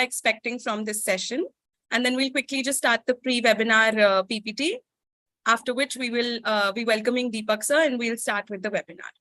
expecting from this session. And then we'll quickly just start the pre-webinar PPT, after which we will be welcoming Deepak sir and we'll start with the webinar.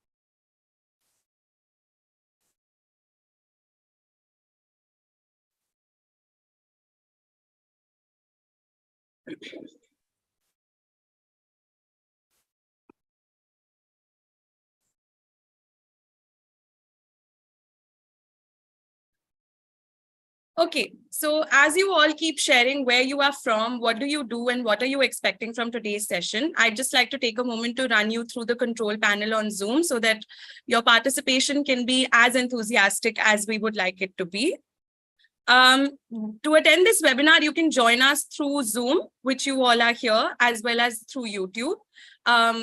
Okay, so as you all keep sharing where you are from, what do you do and what are you expecting from today's session, I'd just like to take a moment to run you through the control panel on Zoom so that your participation can be as enthusiastic as we would like it to be. To attend this webinar, you can join us through Zoom, which you all are here, as well as through YouTube.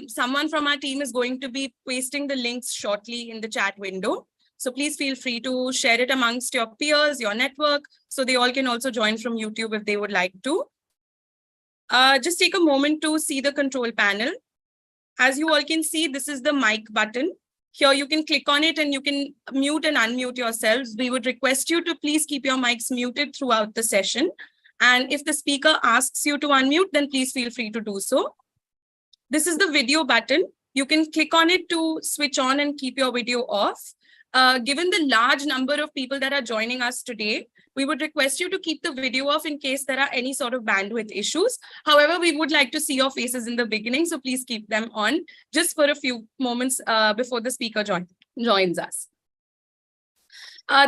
Someone from our team is going to be pasting the links shortly in the chat window. So please feel free to share it amongst your peers, your network, so they all can also join from YouTube if they would like to. Just take a moment to see the control panel. As you all can see, this is the mic button. Here you can click on it and you can mute and unmute yourselves. We would request you to please keep your mics muted throughout the session. And if the speaker asks you to unmute, then please feel free to do so. This is the video button. You can click on it to switch on and keep your video off. Given the large number of people that are joining us today, we would request you to keep the video off in case there are any sort of bandwidth issues. However, we would like to see your faces in the beginning, so please keep them on just for a few moments before the speaker joins us.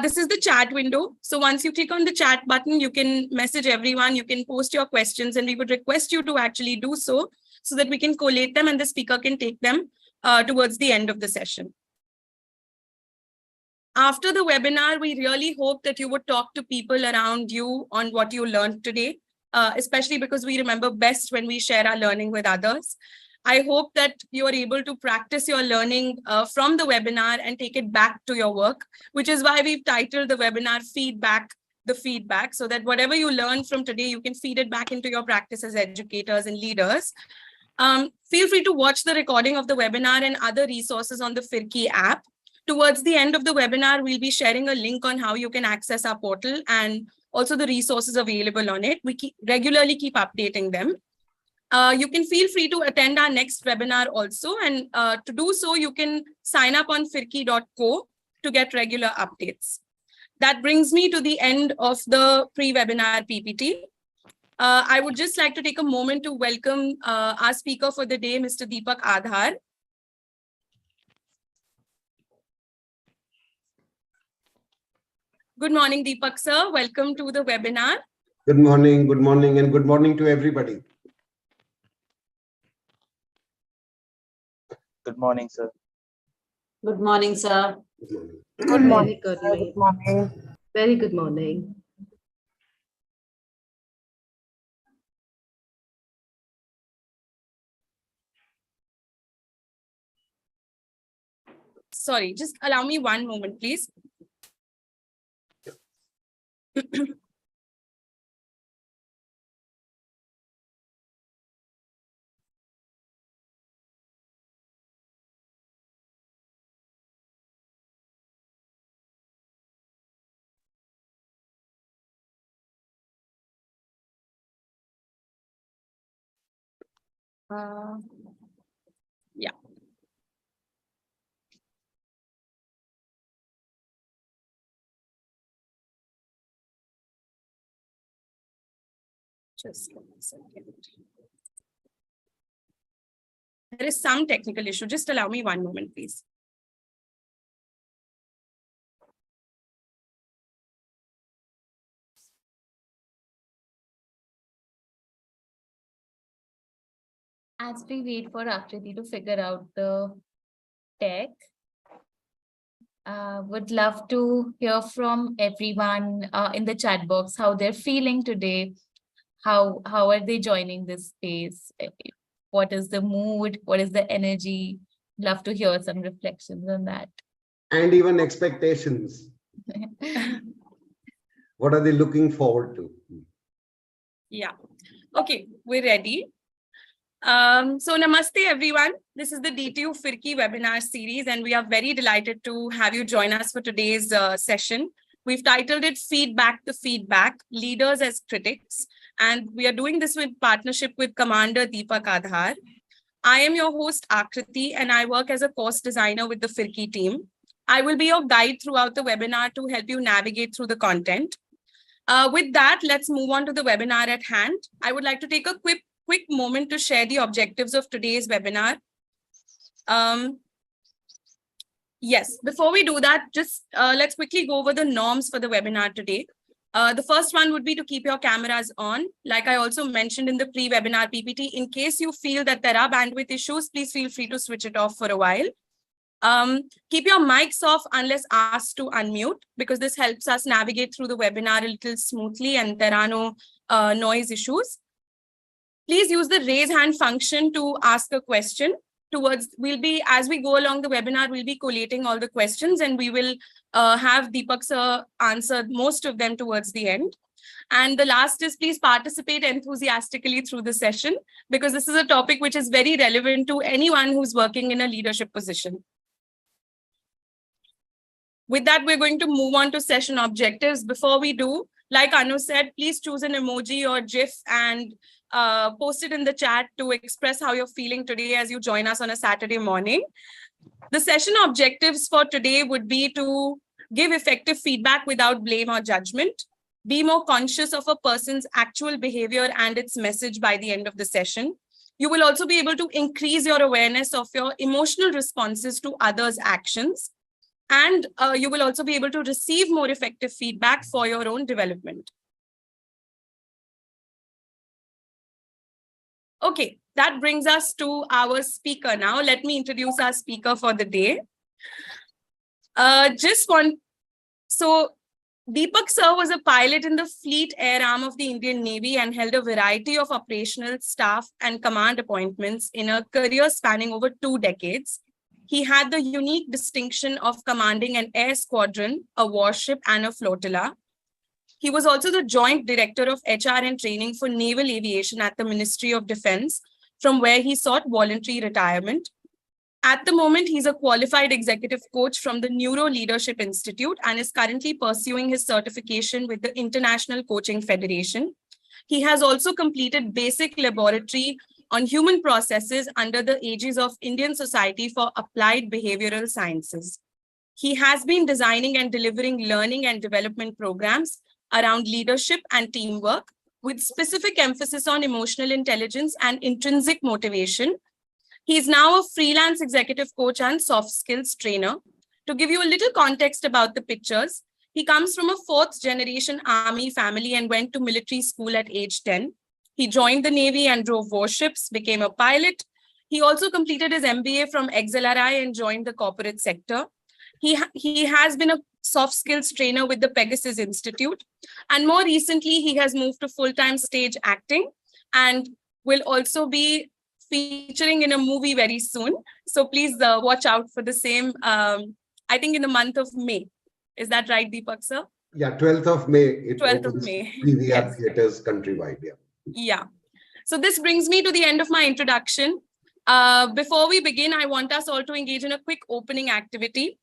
This is the chat window. So once you click on the chat button, you can message everyone, you can post your questions, and we would request you to actually do so that we can collate them and the speaker can take them towards the end of the session. After the webinar, we really hope that you would talk to people around you on what you learned today, especially because we remember best when we share our learning with others. I hope that you are able to practice your learning from the webinar and take it back to your work, which is why we've titled the webinar Feedback the Feedback, so that whatever you learn from today, you can feed it back into your practice as educators and leaders. Feel free to watch the recording of the webinar and other resources on the Firki app. Towards the end of the webinar, we'll be sharing a link on how you can access our portal and also the resources available on it. We regularly keep updating them. You can feel free to attend our next webinar also. And to do so, you can sign up on firki.co to get regular updates. That brings me to the end of the pre-webinar PPT. I would just like to take a moment to welcome our speaker for the day, Mr. Deepak Adhar. Good morning, Deepak sir. Welcome to the webinar. Good morning, and good morning to everybody. Good morning, sir. Good morning, sir. Good morning. Good morning. Very good morning. Sorry, just allow me one moment, please. Yeah. Just 1 second. There is some technical issue. Just allow me one moment, please. As we wait for Akriti to figure out the tech, would love to hear from everyone in the chat box how they're feeling today. How are they joining this space? What is the mood? What is the energy? Love to hear some reflections on that. And even expectations. What are they looking forward to? Yeah. Okay, we're ready. So namaste everyone. This is the DTU Firki webinar series and we are very delighted to have you join us for today's session, We've titled it Feedback the Feedback, Leaders as Critics. And we are doing this with partnership with Commander Deepak Adhar. I am your host, Akriti, and I work as a course designer with the Firki team. I will be your guide throughout the webinar to help you navigate through the content. With that, let's move on to the webinar at hand. I would like to take a quick moment to share the objectives of today's webinar. Yes, before we do that, just let's quickly go over the norms for the webinar today. The first one would be to keep your cameras on. Like I also mentioned in the pre-webinar PPT, in case you feel that there are bandwidth issues, please feel free to switch it off for a while. Keep your mics off unless asked to unmute, because this helps us navigate through the webinar a little smoothly and there are no noise issues. Please use the raise hand function to ask a question. As we go along the webinar, we'll be collating all the questions and we will have Deepak sir answer most of them towards the end. And the last is, please participate enthusiastically through the session, because this is a topic which is very relevant to anyone who's working in a leadership position. With that, we're going to move on to session objectives. Before we do, like Anu said, please choose an emoji or GIF and post it in the chat to express how you're feeling today as you join us on a Saturday morning. The session objectives for today would be to give effective feedback without blame or judgment, be more conscious of a person's actual behavior and its message by the end of the session. You will also be able to increase your awareness of your emotional responses to others' actions. And you will also be able to receive more effective feedback for your own development. Okay, that brings us to our speaker now. Let me introduce our speaker for the day. So Deepak sir was a pilot in the Fleet Air Arm of the Indian Navy and held a variety of operational, staff and command appointments in a career spanning over 2 decades. He had the unique distinction of commanding an air squadron, a warship, and a flotilla. He was also the Joint Director of HR and Training for Naval Aviation at the Ministry of Defense, from where he sought voluntary retirement. At the moment, he's a qualified executive coach from the Neuro Leadership Institute and is currently pursuing his certification with the International Coaching Federation. He has also completed basic laboratory on human processes under the aegis of Indian Society for Applied Behavioral Sciences. He has been designing and delivering learning and development programs around leadership and teamwork, with specific emphasis on emotional intelligence and intrinsic motivation. He is now a freelance executive coach and soft skills trainer. To give you a little context about the pictures, he comes from a 4th generation army family and went to military school at age 10. He joined the Navy and drove warships, became a pilot. He also completed his MBA from XLRI and joined the corporate sector. He has been a soft skills trainer with the Pegasus Institute. And more recently, he has moved to full-time stage acting and will also be featuring in a movie very soon. So please watch out for the same, I think in the month of May. Is that right, Deepak sir? Yeah, 12th of May. 12th of May. PVR Yes. theaters countrywide. Yeah. Yeah. So this brings me to the end of my introduction. Before we begin, I want us all to engage in a quick opening activity.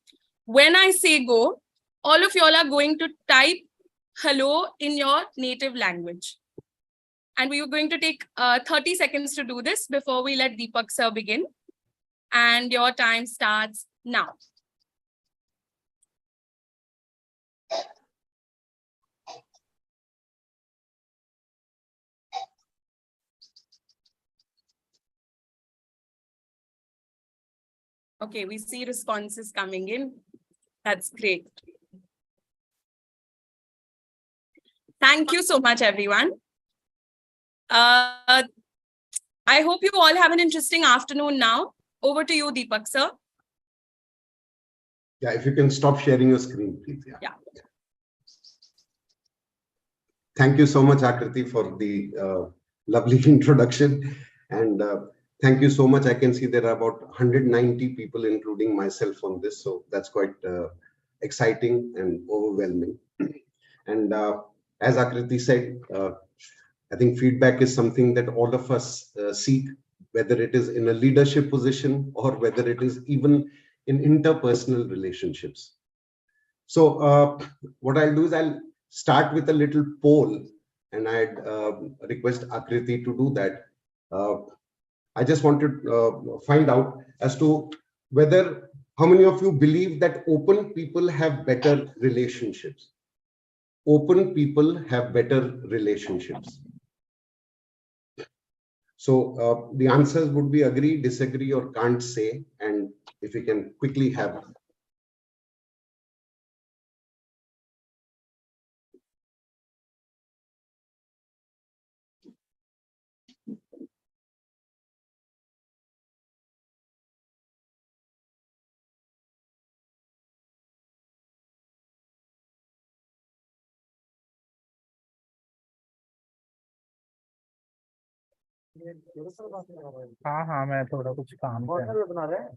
When I say go, all of y'all are going to type hello in your native language. And we are going to take 30 seconds to do this before we let Deepak sir begin. And your time starts now. Okay, we see responses coming in. That's great. Thank you so much, everyone. I hope you all have an interesting afternoon now. Over to you, Deepak sir. Yeah, if you can stop sharing your screen, please. Yeah. Thank you so much, Akriti, for the lovely introduction. And thank you so much. I can see there are about 190 people, including myself, on this. So that's quite exciting and overwhelming. And as Akriti said, I think feedback is something that all of us seek, whether it is in a leadership position or whether it is even in interpersonal relationships. So what I'll do is I'll start with a little poll, and I'd request Akriti to do that. I just want to find out as to whether how many of you believe that open people have better relationships. Open people have better relationships. So the answers would be agree, disagree, or can't say. And if we can quickly have. हाँ हाँ मैं थोड़ा कुछ काम बना रहे हैं।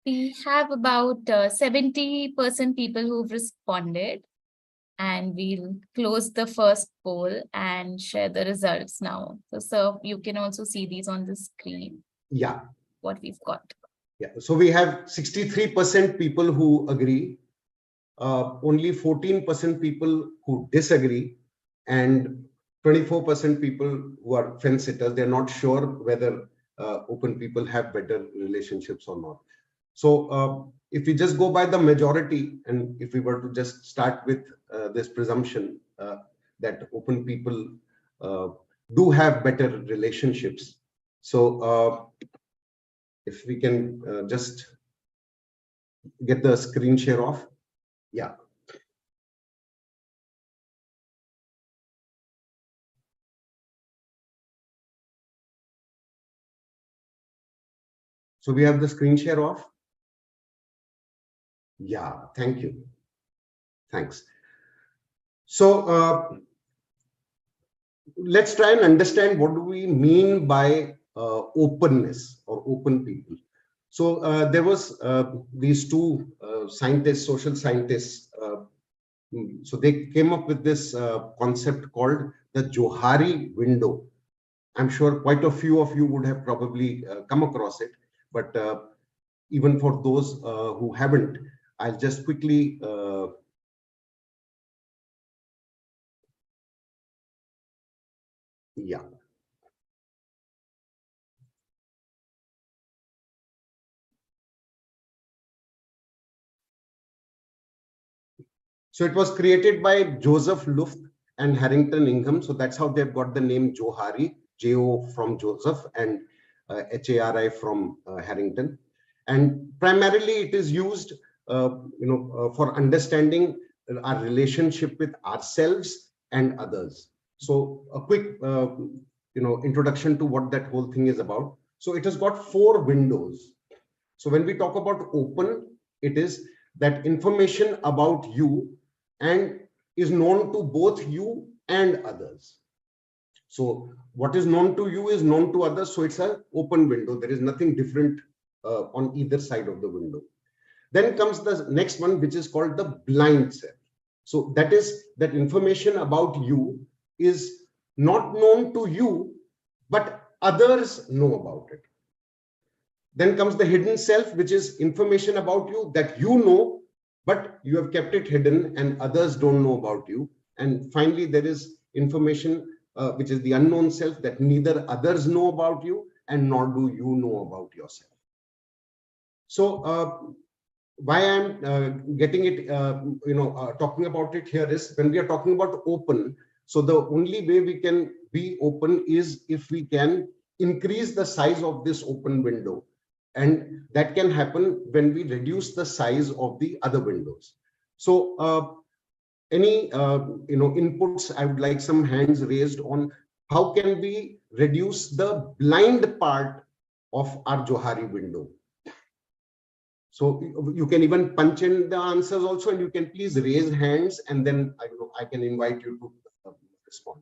We have about 70% people who've responded, and we'll close the first poll and share the results now. So you can also see these on the screen. Yeah. What we've got. Yeah. So we have 63% people who agree, only 14% people who disagree, and 24% people who are fence sitters. They're not sure whether open people have better relationships or not. So if we just go by the majority, and if we were to just start with this presumption that open people do have better relationships. So if we can just get the screen share off. Yeah. So we have the screen share off. Yeah, thank you. Thanks. So let's try and understand what do we mean by openness or open people. So there was these two scientists, social scientists. So they came up with this concept called the Johari window. I'm sure quite a few of you would have probably come across it, but even for those who haven't, I'll just quickly yeah. So it was created by Joseph Luft and Harrington Ingham. So that's how they've got the name Johari, J-O from Joseph and H-A-R-I from Harrington. And primarily it is used for understanding our relationship with ourselves and others. So a quick introduction to what that whole thing is about. So it has got 4 windows. So when we talk about open, it is that information about you and is known to both you and others. So what is known to you is known to others. So it's an open window. There is nothing different on either side of the window. Then comes the next one, which is called the blind self. So that is that information about you is not known to you, but others know about it. Then comes the hidden self, which is information about you that you know, but you have kept it hidden and others don't know about you. And finally, there is information which is the unknown self that neither others know about you and nor do you know about yourself. So why I'm getting it, talking about it here is when we are talking about open. So the only way we can be open is if we can increase the size of this open window. And that can happen when we reduce the size of the other windows. So any inputs? I would like some hands raised on how can we reduce the blind part of our Johari window. So you can even punch in the answers also, and you can please raise hands, and then I can invite you to respond.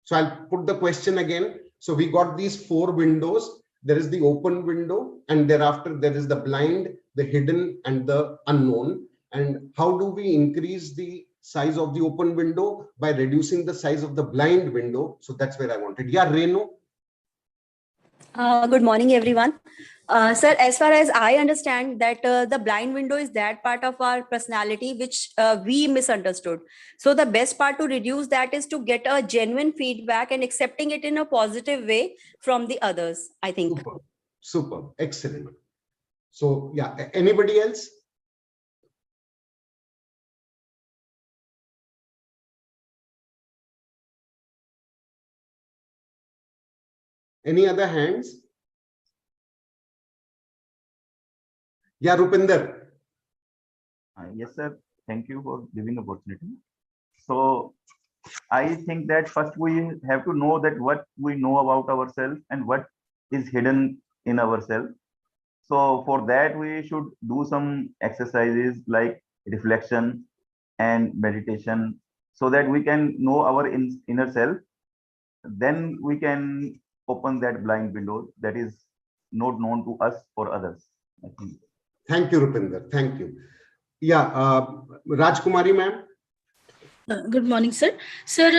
So I'll put the question again. So we got these 4 windows. There is the open window, and thereafter there is the blind, the hidden, and the unknown. And how do we increase the size of the open window? By reducing the size of the blind window. So that's where I wanted. Yeah, Renu. Good morning, everyone. Sir, as far as I understand that the blind window is that part of our personality which we misunderstood. So the best part to reduce that is to get a genuine feedback and accepting it in a positive way from the others, I think. Super, super, excellent. So yeah, anybody else? Any other hands? Yeah, Rupinder. Yes, sir. Thank you for giving opportunity. So I think that first we have to know that what we know about ourselves and what is hidden in ourselves. So for that, we should do some exercises like reflection and meditation so that we can know our inner self. Then we can open that blind window that is not known to us or others. I think. Thank you, Rupinder. Thank you. Yeah, Rajkumari ma'am. Good morning, sir. Sir,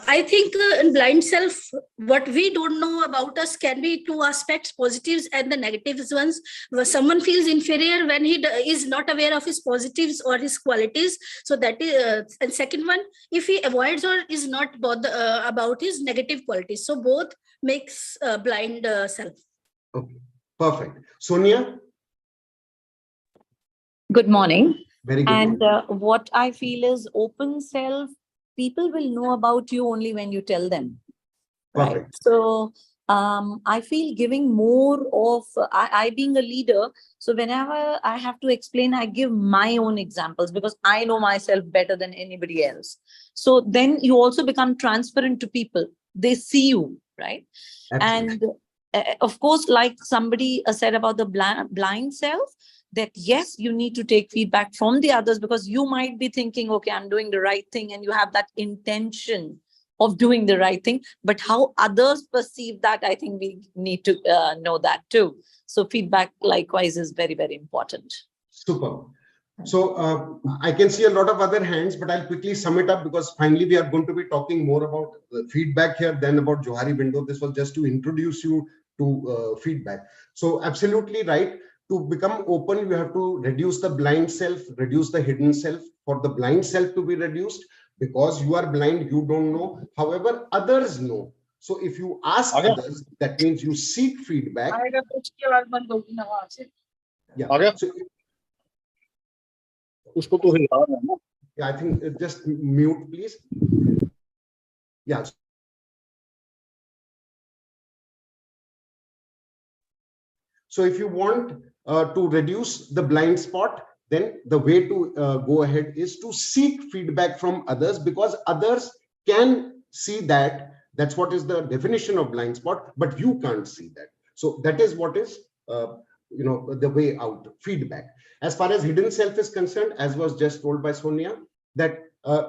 I think in blind self, what we don't know about us can be two aspects, positives and the negatives ones. Where someone feels inferior when he is not aware of his positives or his qualities. So that is, and second one, if he avoids or is not bothered about his negative qualities. So both makes blind self. Okay, perfect. Sonia. Good morning. Very good. And what I feel is open self, people will know about you only when you tell them. Right. Perfect. So I feel giving more of, I being a leader, so whenever I have to explain, I give my own examples because I know myself better than anybody else. So then you also become transparent to people. They see you, right? Absolutely. And of course, like somebody said about the blind self, that yes, you need to take feedback from the others because you might be thinking, okay, I'm doing the right thing, and you have that intention of doing the right thing, but how others perceive that, I think we need to know that too. So feedback likewise is very, very important. Super. So I can see a lot of other hands, but I'll quickly sum it up because finally we are going to be talking more about feedback here than about Johari window. This was just to introduce you to feedback. So absolutely right. To become open, you have to reduce the blind self, reduce the hidden self. For the blind self to be reduced, because you are blind, you don't know. However, others know. So if you ask others, that means you seek feedback. Yeah. So, yeah, I think just mute, please. Yeah. So if you want to reduce the blind spot, then the way to go ahead is to seek feedback from others, because others can see that. That's what is the definition of blind spot, but you can't see that. So that is what is the way out, feedback. As far as hidden self is concerned, as was just told by Sonia, that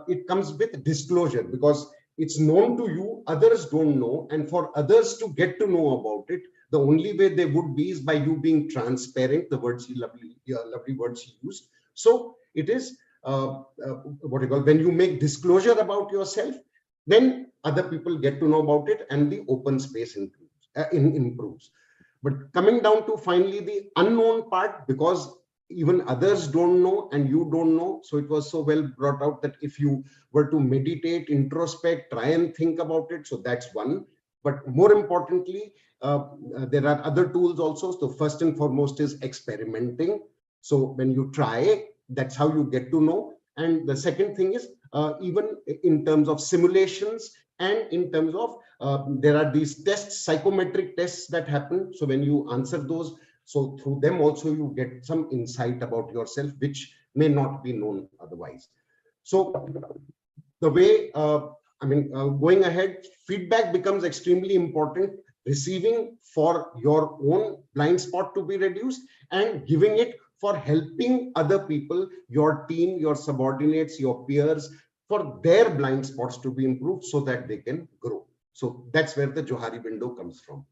it comes with disclosure, because it's known to you, others don't know, and for others to get to know about it, the only way they would be is by you being transparent, the words lovely words you used. So it is what you call, when you make disclosure about yourself, then other people get to know about it and the open space improves. But coming down to finally the unknown part, because even others don't know and you don't know. So it was so well brought out that if you were to meditate, introspect, try and think about it. So that's one. But more importantly, there are other tools also. So first and foremost is experimenting. So when you try, that's how you get to know. And the second thing is even in terms of simulations and in terms of there are these tests, psychometric tests that happen. So when you answer those, so through them also you get some insight about yourself, which may not be known otherwise. So the way, going ahead, feedback becomes extremely important. Receiving for your own blind spot to be reduced, and giving it for helping other people, your team, your subordinates, your peers, for their blind spots to be improved so that they can grow. So that's where the Johari window comes from.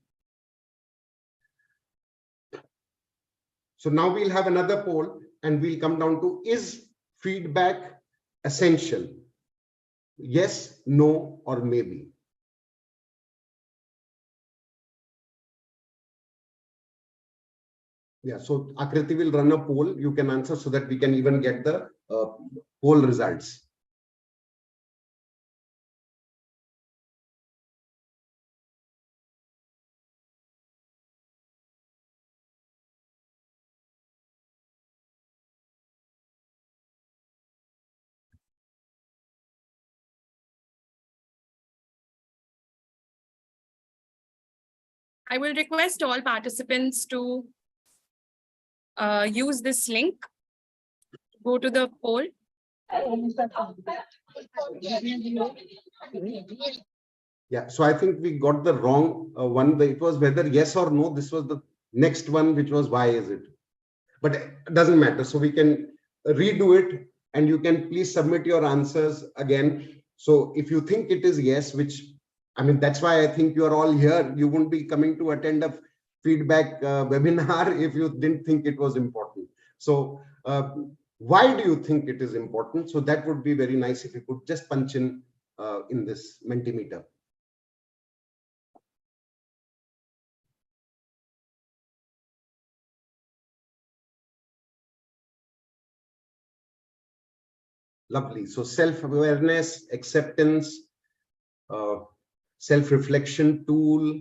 So now we'll have another poll and we'll come down to, is feedback essential? Yes, no, or maybe? Yeah, so Akriti will run a poll. You can answer so that we can even get the poll results. I will request all participants to use this link. Go to the poll. Yeah, so I think we got the wrong one. It was whether yes or no. This was the next one, which was why is it? But it doesn't matter. So we can redo it, and you can please submit your answers again. So if you think it is yes, which I mean, that's why I think you are all here. You wouldn't be coming to attend a feedback webinar if you didn't think it was important. So why do you think it is important? So that would be very nice if you could just punch in this Mentimeter. Lovely. So self-awareness, acceptance, self-reflection tool,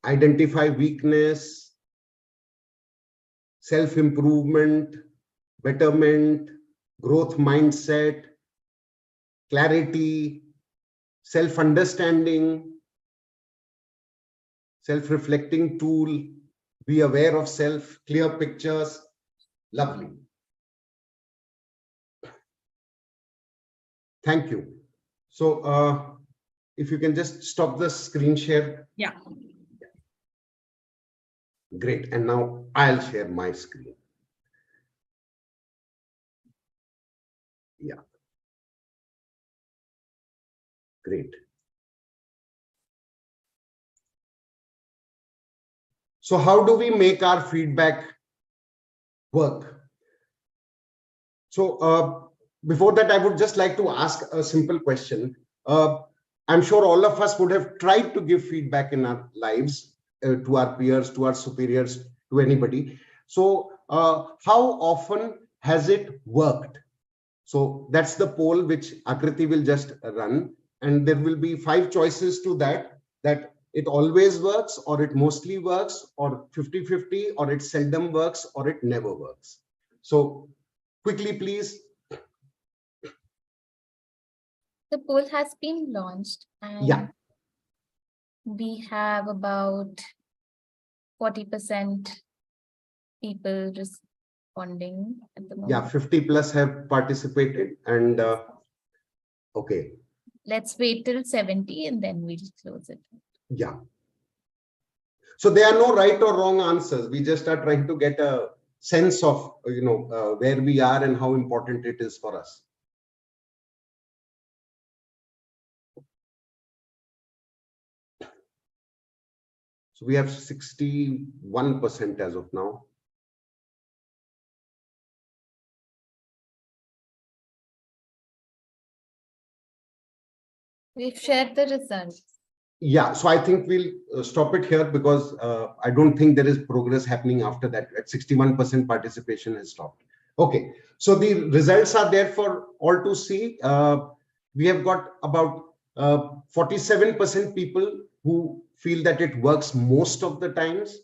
identify weakness, self-improvement, betterment, growth mindset, clarity, self-understanding, self-reflecting tool, be aware of self, clear pictures. Lovely. Thank you. So if you can just stop the screen share. Yeah. Great. And now I'll share my screen. Yeah. Great. So how do we make our feedback work? So before that, I would just like to ask a simple question. I'm sure all of us would have tried to give feedback in our lives to our peers, to our superiors, to anybody. So how often has it worked? So that's the poll which Akriti will just run. And there will be 5 choices to that it always works, or it mostly works, or 50-50, or it seldom works, or it never works. So quickly, please. The poll has been launched, and Yeah. we have about 40% people responding at the moment. Yeah, 50 plus have participated, and okay. Let's wait till 70 and then we'll close it. Yeah. So there are no right or wrong answers. We just are trying to get a sense of, where we are and how important it is for us. So we have 61% as of now. We've shared the results. Yeah, so I think we'll stop it here because I don't think there is progress happening after that. At 61% participation has stopped. Okay, so the results are there for all to see. We have got about 47% people who feel that it works most of the times.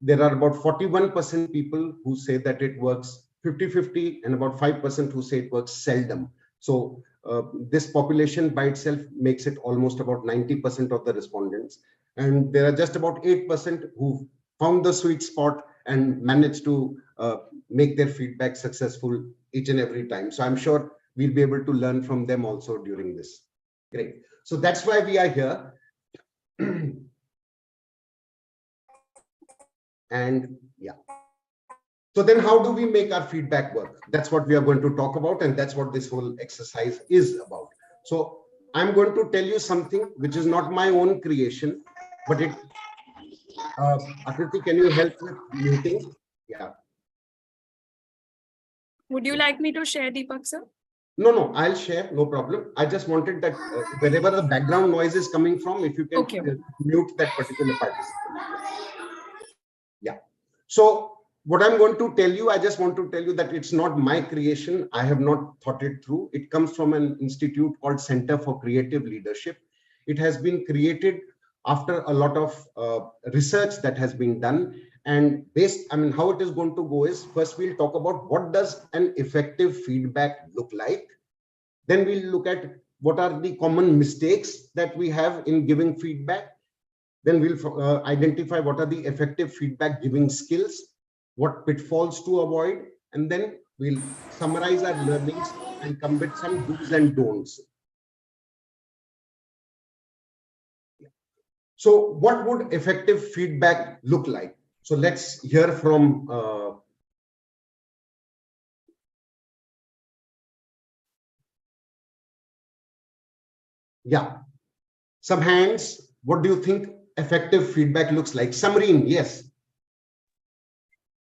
There are about 41% people who say that it works 50-50, and about 5% who say it works seldom. So this population by itself makes it almost about 90% of the respondents. And there are just about 8% who found the sweet spot and managed to make their feedback successful each and every time. So I'm sure we'll be able to learn from them also during this. Great. So that's why we are here. And yeah. So then how do we make our feedback work? That's what we are going to talk about, and that's what this whole exercise is about. So I'm going to tell you something which is not my own creation, but Akriti, can you help with muting? Yeah. Would you like me to share, Deepak sir? No, I'll share, no problem. I just wanted that wherever the background noise is coming from, if you can Okay. mute that particular participant. Yeah. So what I'm going to tell you, I just want to tell you that it's not my creation. I have not thought it through. It comes from an institute called Center for Creative Leadership. It has been created after a lot of research that has been done. And how it is going to go is, first we'll talk about what does an effective feedback look like. Then we'll look at what are the common mistakes that we have in giving feedback. Then we'll identify what are the effective feedback giving skills, what pitfalls to avoid, and then we'll summarize our learnings and come with some do's and don'ts. So what would effective feedback look like? So let's hear from some hands. What do you think effective feedback looks like? Samreen, yes.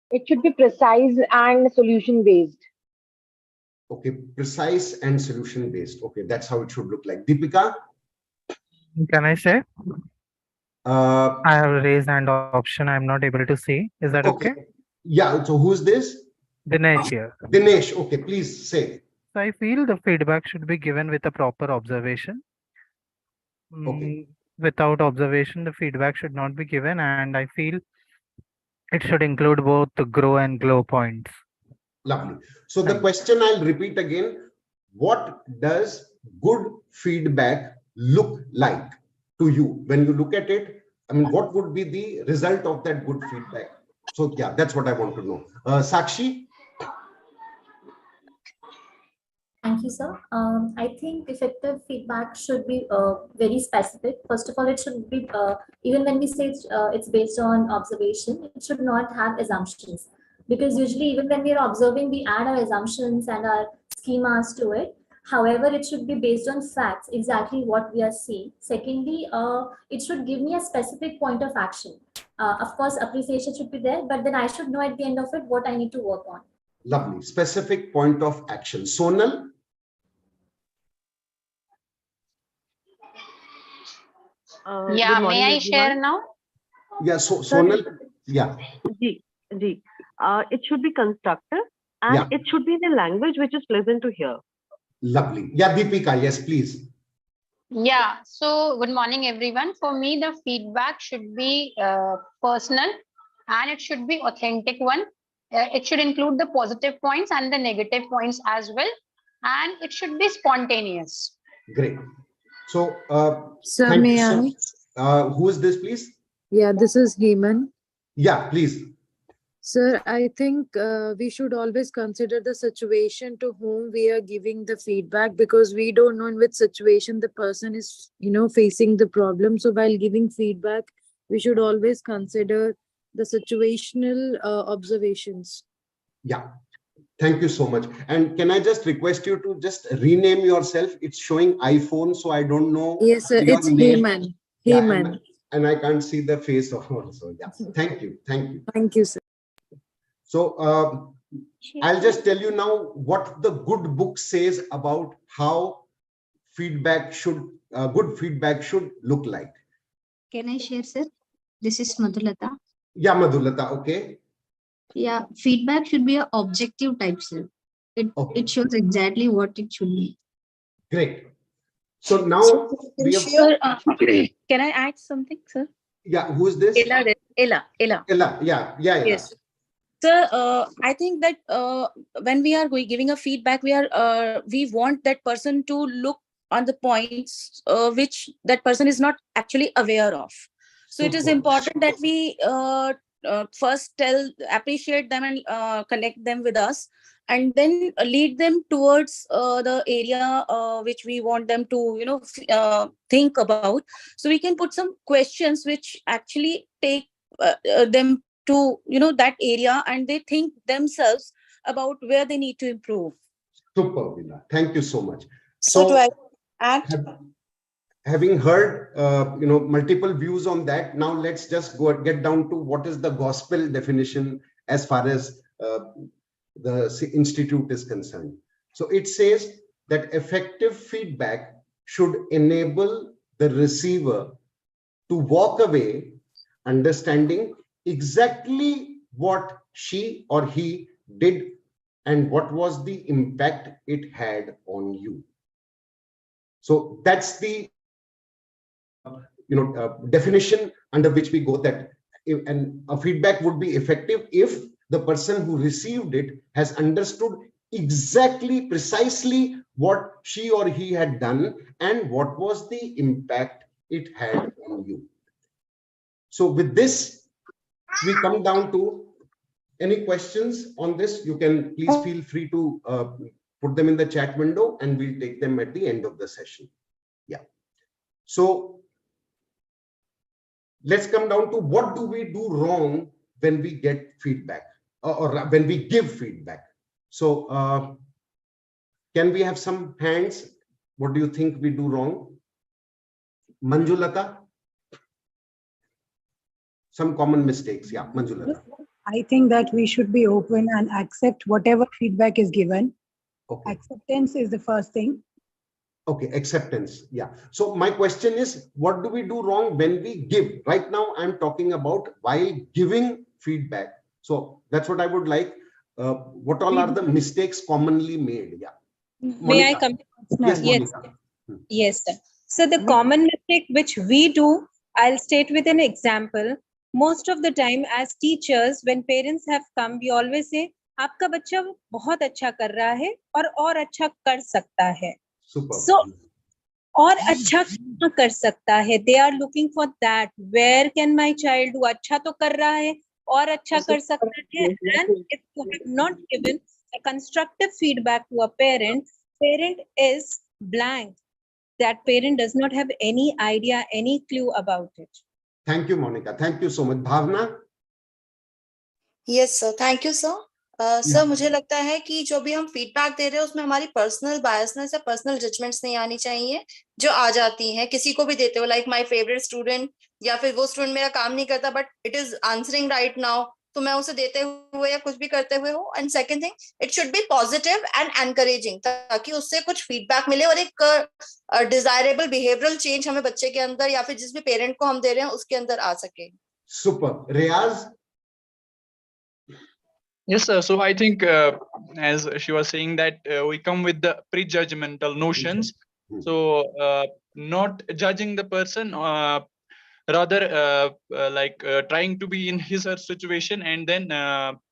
It should be precise and solution based. Okay, precise and solution based. Okay, that's how it should look like. Deepika? Can I say? I have a raise hand option. I'm not able to see. Is that okay? Yeah, so who's this? Dinesh here. Dinesh, okay, please say. So I feel the feedback should be given with a proper observation. Okay. Without observation, the feedback should not be given, and I feel it should include both the grow and glow points. Lovely. So the question I'll repeat again. What does good feedback look like to you? When you look at it, what would be the result of that good feedback? So yeah, that's what I want to know. Sakshi? Thank you, sir. I think effective feedback should be very specific. First of all, it should be, even when we say it's based on observation, it should not have assumptions. Because usually even when we are observing, we add our assumptions and our schemas to it. However, it should be based on facts, exactly what we are seeing. Secondly, it should give me a specific point of action. Of course, appreciation should be there, but then I should know at the end of it what I need to work on. Lovely. Specific point of action. Sonal? Yeah, may I share now? Yeah, so Sonal, yeah. It should be constructive and it should be in a language which is pleasant to hear. Lovely. Yeah, Deepika, yes, please. Yeah, so good morning, everyone. For me, the feedback should be personal and it should be authentic one. It should include the positive points and the negative points as well. And it should be spontaneous. Great. So, Sir, may I? Who is this, please? Yeah, this is Heman. Yeah, please. Sir, I think we should always consider the situation to whom we are giving the feedback, because we don't know in which situation the person is, facing the problem. So while giving feedback, we should always consider the situational observations. Yeah. Thank you so much. And can I just request you to just rename yourself? It's showing iPhone, so I don't know. Yes, sir. It's Heman. Heman. And I can't see the face of also. Yeah. Thank you. Thank you. Thank you, sir. So I'll just tell you now what the good book says about how feedback should, good feedback should look like. Can I share, sir? This is Madhulata. Yeah, Madhulata. Okay. Yeah, feedback should be an objective type, sir. It shows exactly what it should be. Great. So now we have. Can I add something, sir? Yeah, who is this? Ella. Yeah. Yes. So I think that when we are giving a feedback, we want that person to look on the points which that person is not actually aware of. So it is important that we first appreciate them and connect them with us, and then lead them towards the area which we want them to think about. So we can put some questions which actually take them to that area, and they think themselves about where they need to improve. Super, Vila. Thank you so much. So do I add? having heard multiple views on that, now let's just get down to what is the gospel definition as far as the institute is concerned. So it says that effective feedback should enable the receiver to walk away understanding exactly what she or he did and what was the impact it had on you. So that's the definition under which we go, that a feedback would be effective if the person who received it has understood exactly, precisely what she or he had done and what was the impact it had on you. So with this, we come down to any questions on this. You can please feel free to put them in the chat window and we'll take them at the end of the session. Yeah. So let's come down to what do we do wrong when we get feedback or when we give feedback. So can we have some hands? What do you think we do wrong? Manjulata? Some common mistakes. Yeah, Manjulata. I think that we should be open and accept whatever feedback is given. Okay. Acceptance is the first thing. Okay, acceptance. Yeah. So my question is, what do we do wrong when we give? Right now, I'm talking about while giving feedback. So that's what I would like. What all are the mistakes commonly made? Yeah. May I come? Yes, Yes. Monica. Yes, sir. So the common mistake which we do, I'll state with an example. Most of the time as teachers, when parents have come, we always say, आपका बच्चा बहुत अच्छा कर रहा है और अच्छा कर सकता है. So, और अच्छा क्या कर सकता है? They are looking for that. Where can my child do? अच्छा तो कर रहा है और अच्छा कर सकता है. And if you have not given a constructive feedback to a parent, parent is blank. That parent does not have any idea, any clue about it. Thank you, Monica. Thank you so much. Bhavna? Yes, sir. Thank you, sir. Sir मुझे लगता है कि जो भी हम feedback दे रहे हैं उसमें हमारी पर्सनल बायसनेस या पर्सनल जजमेंट्स नहीं आनी चाहिए जो आ जाती हैं किसी को भी देते हो, लाइक माय फेवरेट स्टूडेंट या फिर वो स्टूडेंट मेरा काम नहीं करता but it is answering right now, तो मैं उसे देते हुए या कुछ भी करते हुए हो. And second thing, it should be positive and encouraging ताकि उससे कुछ फीडबैक मिले और एक डिजायरेबल बिहेवियरल चेंज हमें बच्चे के अंदर या फिर जिस भी पेरेंट को हम दे रहे हैं उसके अंदर आ सके. Super. Riyaz? Yes, sir. So I think as she was saying that we come with the prejudgmental notions. So not judging the person, rather trying to be in his or her situation and then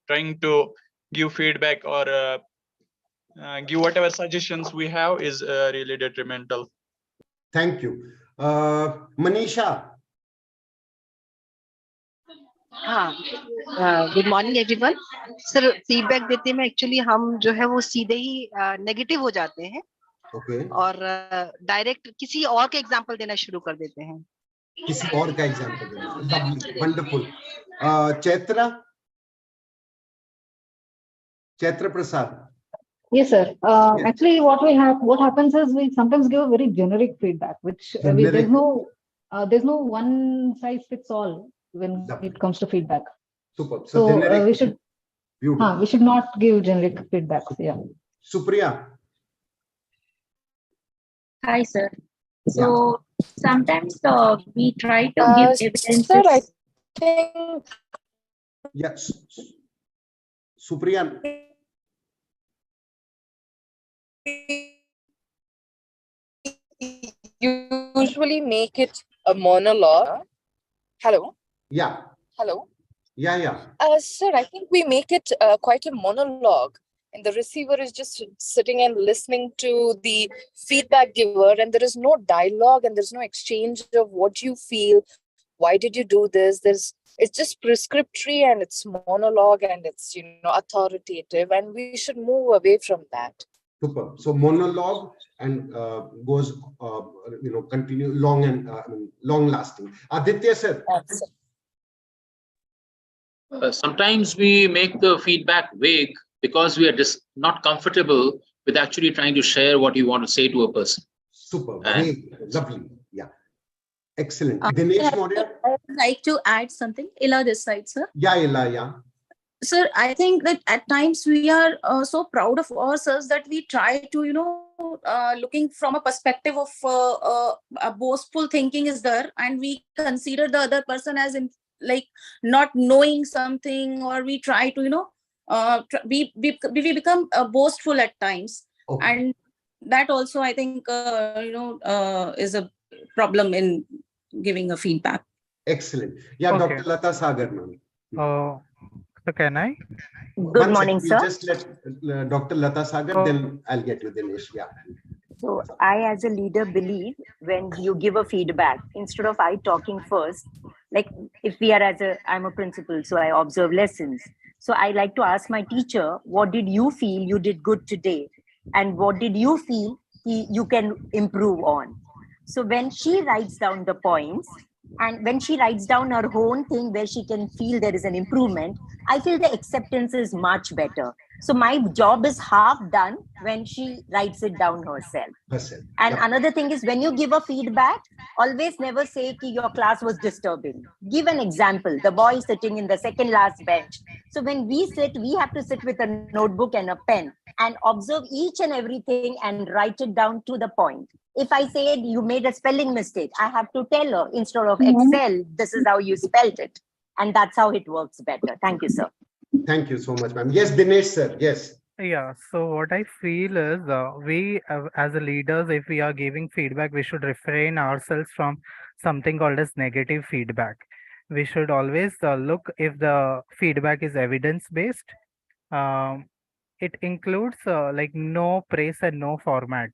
trying to give feedback or give whatever suggestions we have is really detrimental. Thank you. Manisha? हाँ, good morning everyone. Sir feedback देते में actually हम जो है वो सीधे ही negative हो जाते हैं. Okay. और डायरेक्ट किसी और का एग्जांपल देना शुरू कर देते हैं. किसी और का एग्जांपल देना. Lovely, wonderful. Chaitra Prasad? Yes, sir. Actually, what happens is we sometimes give a very generic feedback, which there's no one size fits all when it comes to feedback. Super. So we should not give generic feedbacks. Yeah. Supriya? Hi, sir. So sometimes we try to give evidence. Sir, I think. Yes. Supriya? Usually make it a monologue. Hello? Yeah. Hello? Yeah. Sir, I think we make it quite a monologue. And the receiver is just sitting and listening to the feedback giver, and there is no dialogue and there's no exchange of what you feel. Why did you do this? It's just prescriptory and it's monologue and it's authoritative, and we should move away from that. Super. So monologue and goes continue long and long lasting. Aditya sir. Sometimes we make the feedback vague because we are just not comfortable with actually trying to share what you want to say to a person. Super. Vague. Lovely. Yeah. Excellent. Dinesh Maurya? I would like to add something. Ila this side, sir. Yeah, Ila, yeah. Sir, I think that at times we are so proud of ourselves that we try to, looking from a perspective of a boastful thinking is there, and we consider the other person as in like not knowing something, or we try to, we become boastful at times, and that also I think is a problem in giving a feedback. Excellent. Yeah, Okay. Dr. Lata Sagar, ma'am. So can I? Good morning, sir. Just let Dr. Lata Sagar, then I'll get you, Dinesh. Yeah. So I, as a leader, believe when you give a feedback, instead of I talking first, like if we are I'm a principal, so I observe lessons. So I like to ask my teacher, what did you feel you did good today? And what did you feel you can improve on? So when she writes down the points, and when she writes down her own thing where she can feel there is an improvement, I feel the acceptance is much better. So my job is half done when she writes it down herself. And another thing is, when you give a feedback, always never say ki your class was disturbing. Give an example. The boy is sitting in the second last bench. So when we sit, we have to sit with a notebook and a pen and observe each and everything and write it down to the point. If I say you made a spelling mistake, I have to tell her, instead of Excel, this is how you spelled it. And that's how it works better. Thank you, sir. Thank you so much, ma'am. Yes, Dinesh, sir. Yes. Yeah, so what I feel is we as a leaders, if we are giving feedback, we should refrain ourselves from something called as negative feedback. We should always look if the feedback is evidence-based. It includes like no praise and no format.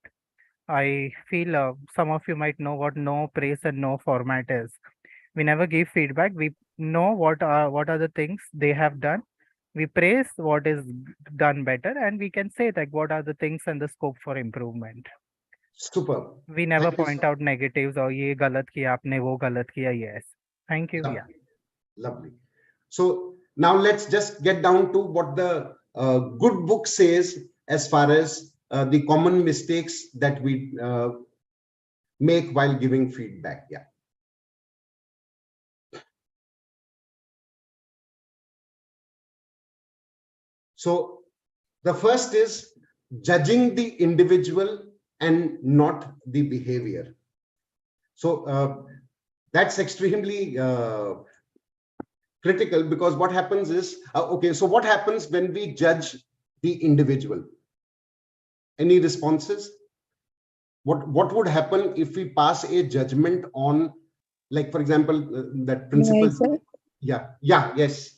I feel some of you might know what no praise and no format is. We never give feedback. We know what are the things they have done. We praise what is done better, and we can say like what are the things and the scope for improvement. Super. We never point out negatives or ye galat kiya aapne, wo galat kiya. Yes. Thank you. Lovely. Yeah. Lovely. So now let's just get down to what the good book says as far as the common mistakes that we make while giving feedback. Yeah. So the first is judging the individual and not the behavior. So that's extremely critical, because what happens is, okay, so what happens when we judge the individual? Any responses? What would happen if we pass a judgment on, like, for example, that principal? Yes.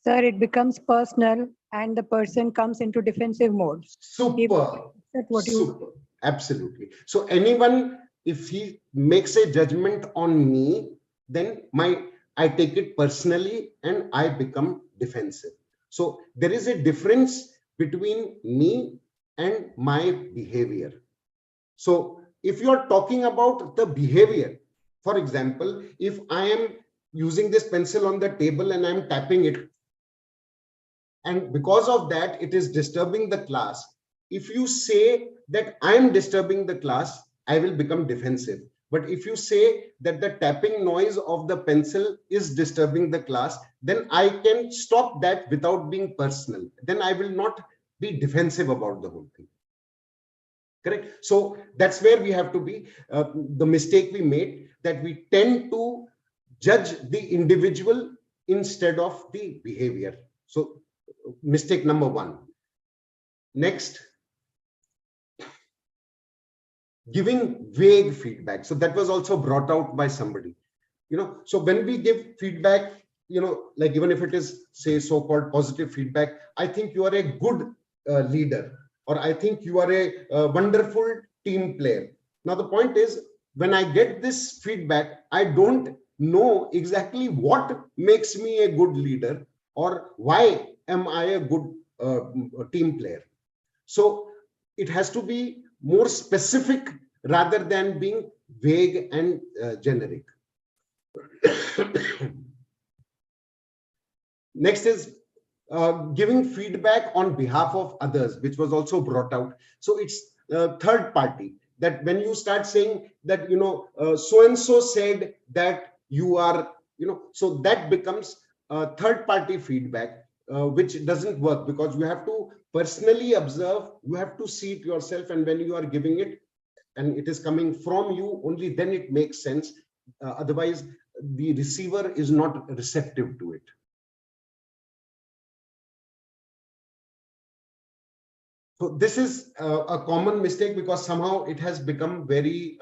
Sir, it becomes personal and the person comes into defensive mode. Super. Absolutely. So anyone, if he makes a judgment on me, then I take it personally and I become defensive. So there is a difference between me and my behavior. So if you're talking about the behavior, for example, if I am using this pencil on the table and I'm tapping it, and because of that, it is disturbing the class. If you say that I am disturbing the class, I will become defensive. But if you say that the tapping noise of the pencil is disturbing the class, then I can stop that without being personal. Then I will not be defensive about the whole thing. Correct? So that's where we have to be. The mistake we made, that we tend to judge the individual instead of the behavior. So mistake number one. Next, giving vague feedback. So that was also brought out by somebody. So when we give feedback, like even if it is, say, so-called positive feedback, I think you are a good leader, or I think you are a wonderful team player. Now the point is, when I get this feedback, I don't know exactly what makes me a good leader or why am I a good team player. So it has to be more specific rather than being vague and generic. Next is giving feedback on behalf of others, which was also brought out. So it's third party, that when you start saying that, so and so said that you are, so that becomes third party feedback, which doesn't work, because you have to personally observe, you have to see it yourself, and when you are giving it and it is coming from you, only then it makes sense. Otherwise the receiver is not receptive to it. So this is a common mistake, because somehow it has become very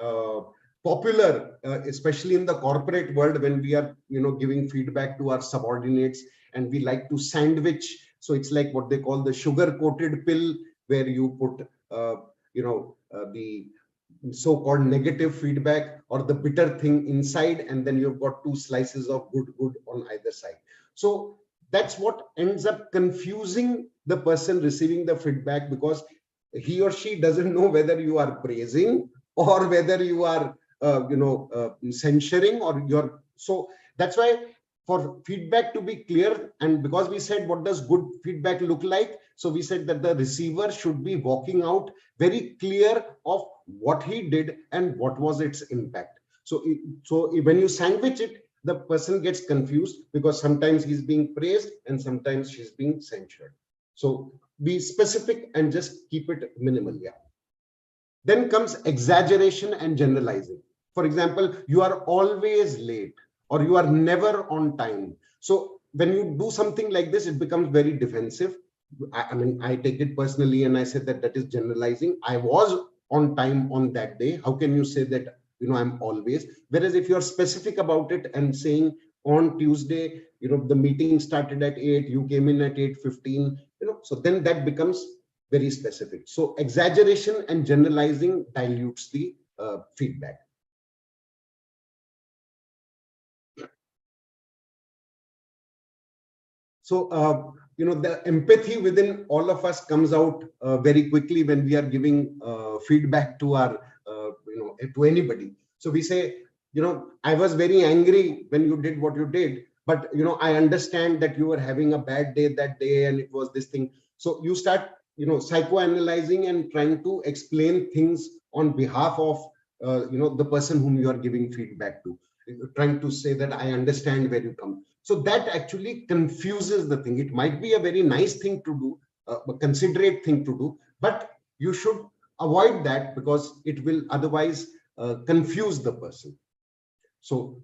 popular, especially in the corporate world, when we are, giving feedback to our subordinates, and we like to sandwich. So it's like what they call the sugar-coated pill, where you put, the so-called negative feedback or the bitter thing inside, and then you've got two slices of good on either side. So that's what ends up confusing the person receiving the feedback, because he or she doesn't know whether you are praising or whether you are censuring, or you're. So that's why, for feedback to be clear, and because we said what does good feedback look like, so we said that the receiver should be walking out very clear of what he did and what was its impact. So when you sandwich it, the person gets confused, because sometimes he's being praised and sometimes she's being censured. So be specific and just keep it minimal. Yeah. Then comes exaggeration and generalizing. For example, you are always late, or you are never on time. So when you do something like this, it becomes very defensive. I mean, I take it personally, and I said that is generalizing. I was on time on that day. How can you say that, I'm always? Whereas if you're specific about it and saying on Tuesday, the meeting started at 8, you came in at 8:15, so then that becomes very specific. So exaggeration and generalizing dilutes the feedback. So, the empathy within all of us comes out very quickly when we are giving feedback to our, to anybody. So we say, I was very angry when you did what you did, but, I understand that you were having a bad day that day and it was this thing. So you start, psychoanalyzing and trying to explain things on behalf of, the person whom you are giving feedback to, trying to say that I understand where you come. So that actually confuses the thing. It might be a very nice thing to do, a considerate thing to do, but you should avoid that, because it will otherwise confuse the person. So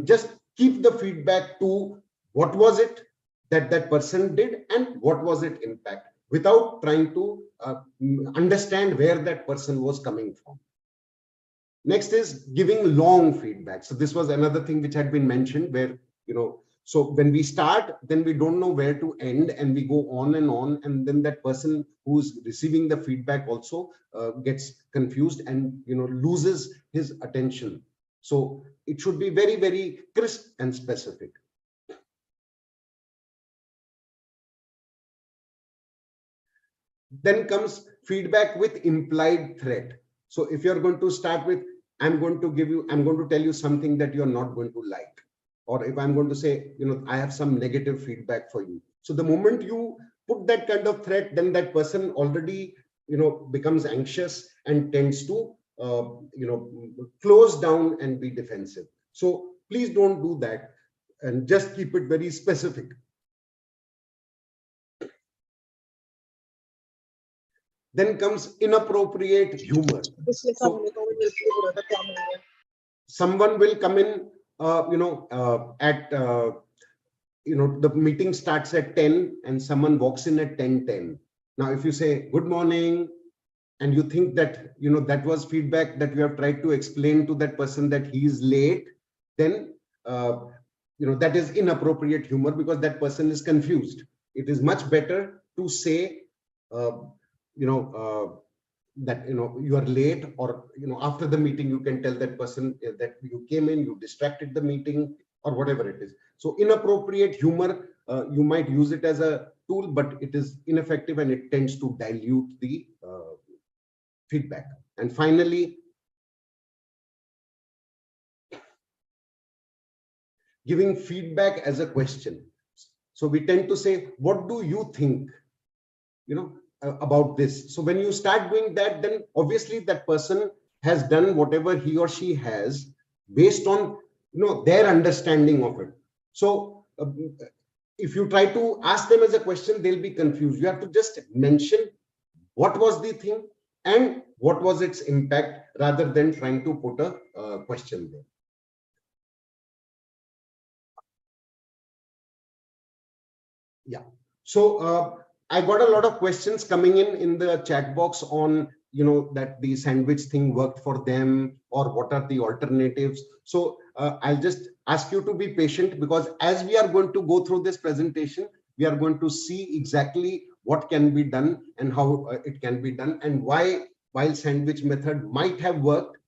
just keep the feedback to what was it that person did and what was its impact, without trying to understand where that person was coming from. Next is giving long feedback. So this was another thing which had been mentioned, where, so when we start, then we don't know where to end, and we go on, and then that person who's receiving the feedback also gets confused and, loses his attention. So it should be very, very crisp and specific. Then comes feedback with implied threat. So if you're going to start with, I'm going to tell you something that you're not going to like. Or if I'm going to say, I have some negative feedback for you. So the moment you put that kind of threat, then that person already, becomes anxious and tends to, close down and be defensive. So please don't do that, and just keep it very specific. Then comes inappropriate humor. So someone will come in, the meeting starts at 10 and someone walks in at 10:10. Now, if you say good morning, and you think that, that was feedback that you have tried to explain to that person that he is late, then, that is inappropriate humor, because that person is confused. It is much better to say, that you are late, or after the meeting you can tell that person that you came in, you distracted the meeting, or whatever it is. So inappropriate humor, you might use it as a tool, but it is ineffective and it tends to dilute the feedback. And finally, giving feedback as a question. So we tend to say, what do you think? about this. So when you start doing that, then obviously that person has done whatever he or she has based on their understanding of it. So if you try to ask them as a question, they'll be confused. You have to just mention what was the thing and what was its impact, rather than trying to put a question there. Yeah. So I got a lot of questions coming in the chat box on that the sandwich thing worked for them, or what are the alternatives. So I'll just ask you to be patient, because as we are going to go through this presentation, we are going to see exactly what can be done and how it can be done, and why, while sandwich method might have worked,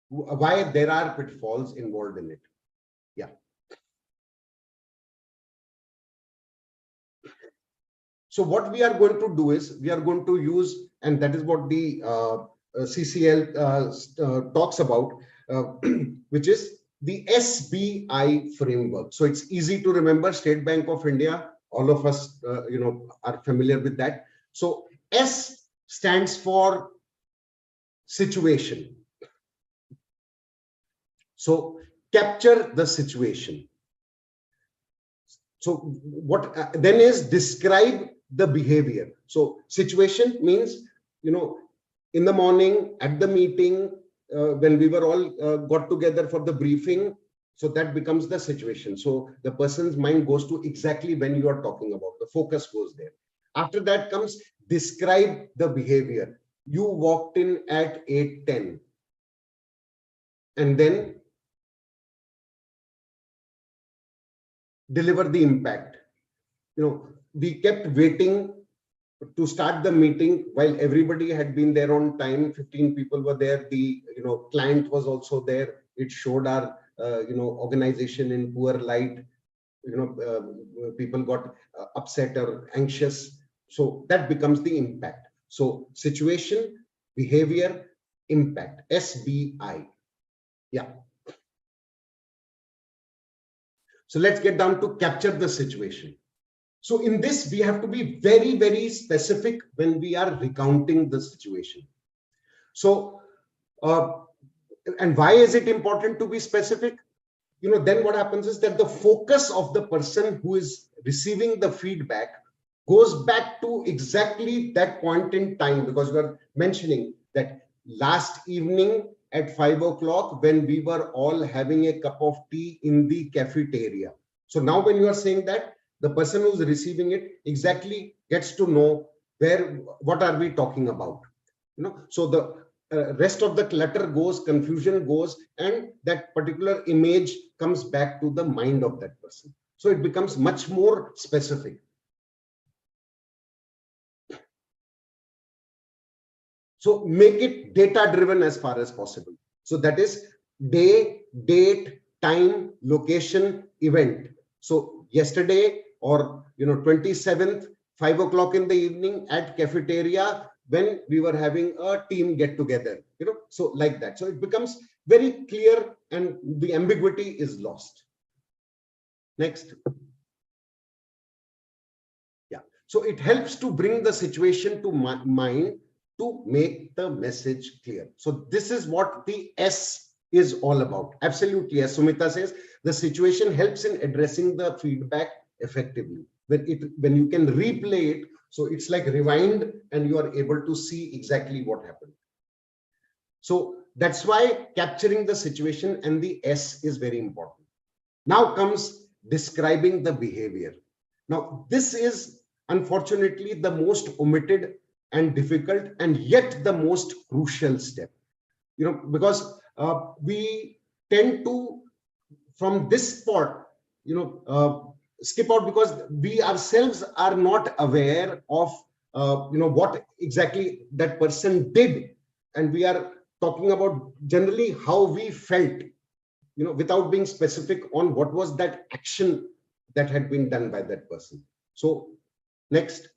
why there are pitfalls involved in it. Yeah. So what we are going to do is, we are going to use, and that is what the CCL talks about, which is the SBI framework. So it's easy to remember, State Bank of India. All of us, are familiar with that. So S stands for situation. So capture the situation. So what then is describe the behavior. So situation means, in the morning at the meeting, when we were all got together for the briefing, so that becomes the situation. So the person's mind goes to exactly when you are talking about, the focus goes there. After that comes describe the behavior. You walked in at 8:10, and then deliver the impact. We kept waiting to start the meeting while everybody had been there on time. 15 people were there. The client was also there. It showed our organization in poor light. People got upset or anxious. So that becomes the impact. So situation, behavior, impact. SBI. Yeah. So let's get down to capture the situation. So in this, we have to be very, very specific when we are recounting the situation. So, and why is it important to be specific? Then what happens is that the focus of the person who is receiving the feedback goes back to exactly that point in time, because we are mentioning that last evening at 5 o'clock, when we were all having a cup of tea in the cafeteria. So now when you are saying that, the person who's receiving it exactly gets to know what are we talking about. So the rest of the clutter goes, confusion goes, and that particular image comes back to the mind of that person. So it becomes much more specific. So make it data driven as far as possible. So that is day, date, time, location, event. So yesterday, or 27th, 5 o'clock in the evening at cafeteria, when we were having a team get together, so like that. So it becomes very clear and the ambiguity is lost. Next. Yeah. So it helps to bring the situation to mind to make the message clear. So this is what the S is all about. Absolutely. As Sumita says, the situation helps in addressing the feedback effectively. When you can replay it, so it's like rewind and you are able to see exactly what happened. So that's why capturing the situation and the S is very important. Now comes describing the behavior. Now this is unfortunately the most omitted and difficult, and yet the most crucial step, because we tend to, from this spot, skip out, because we ourselves are not aware of what exactly that person did, and we are talking about generally how we felt, without being specific on what was that action that had been done by that person. So next.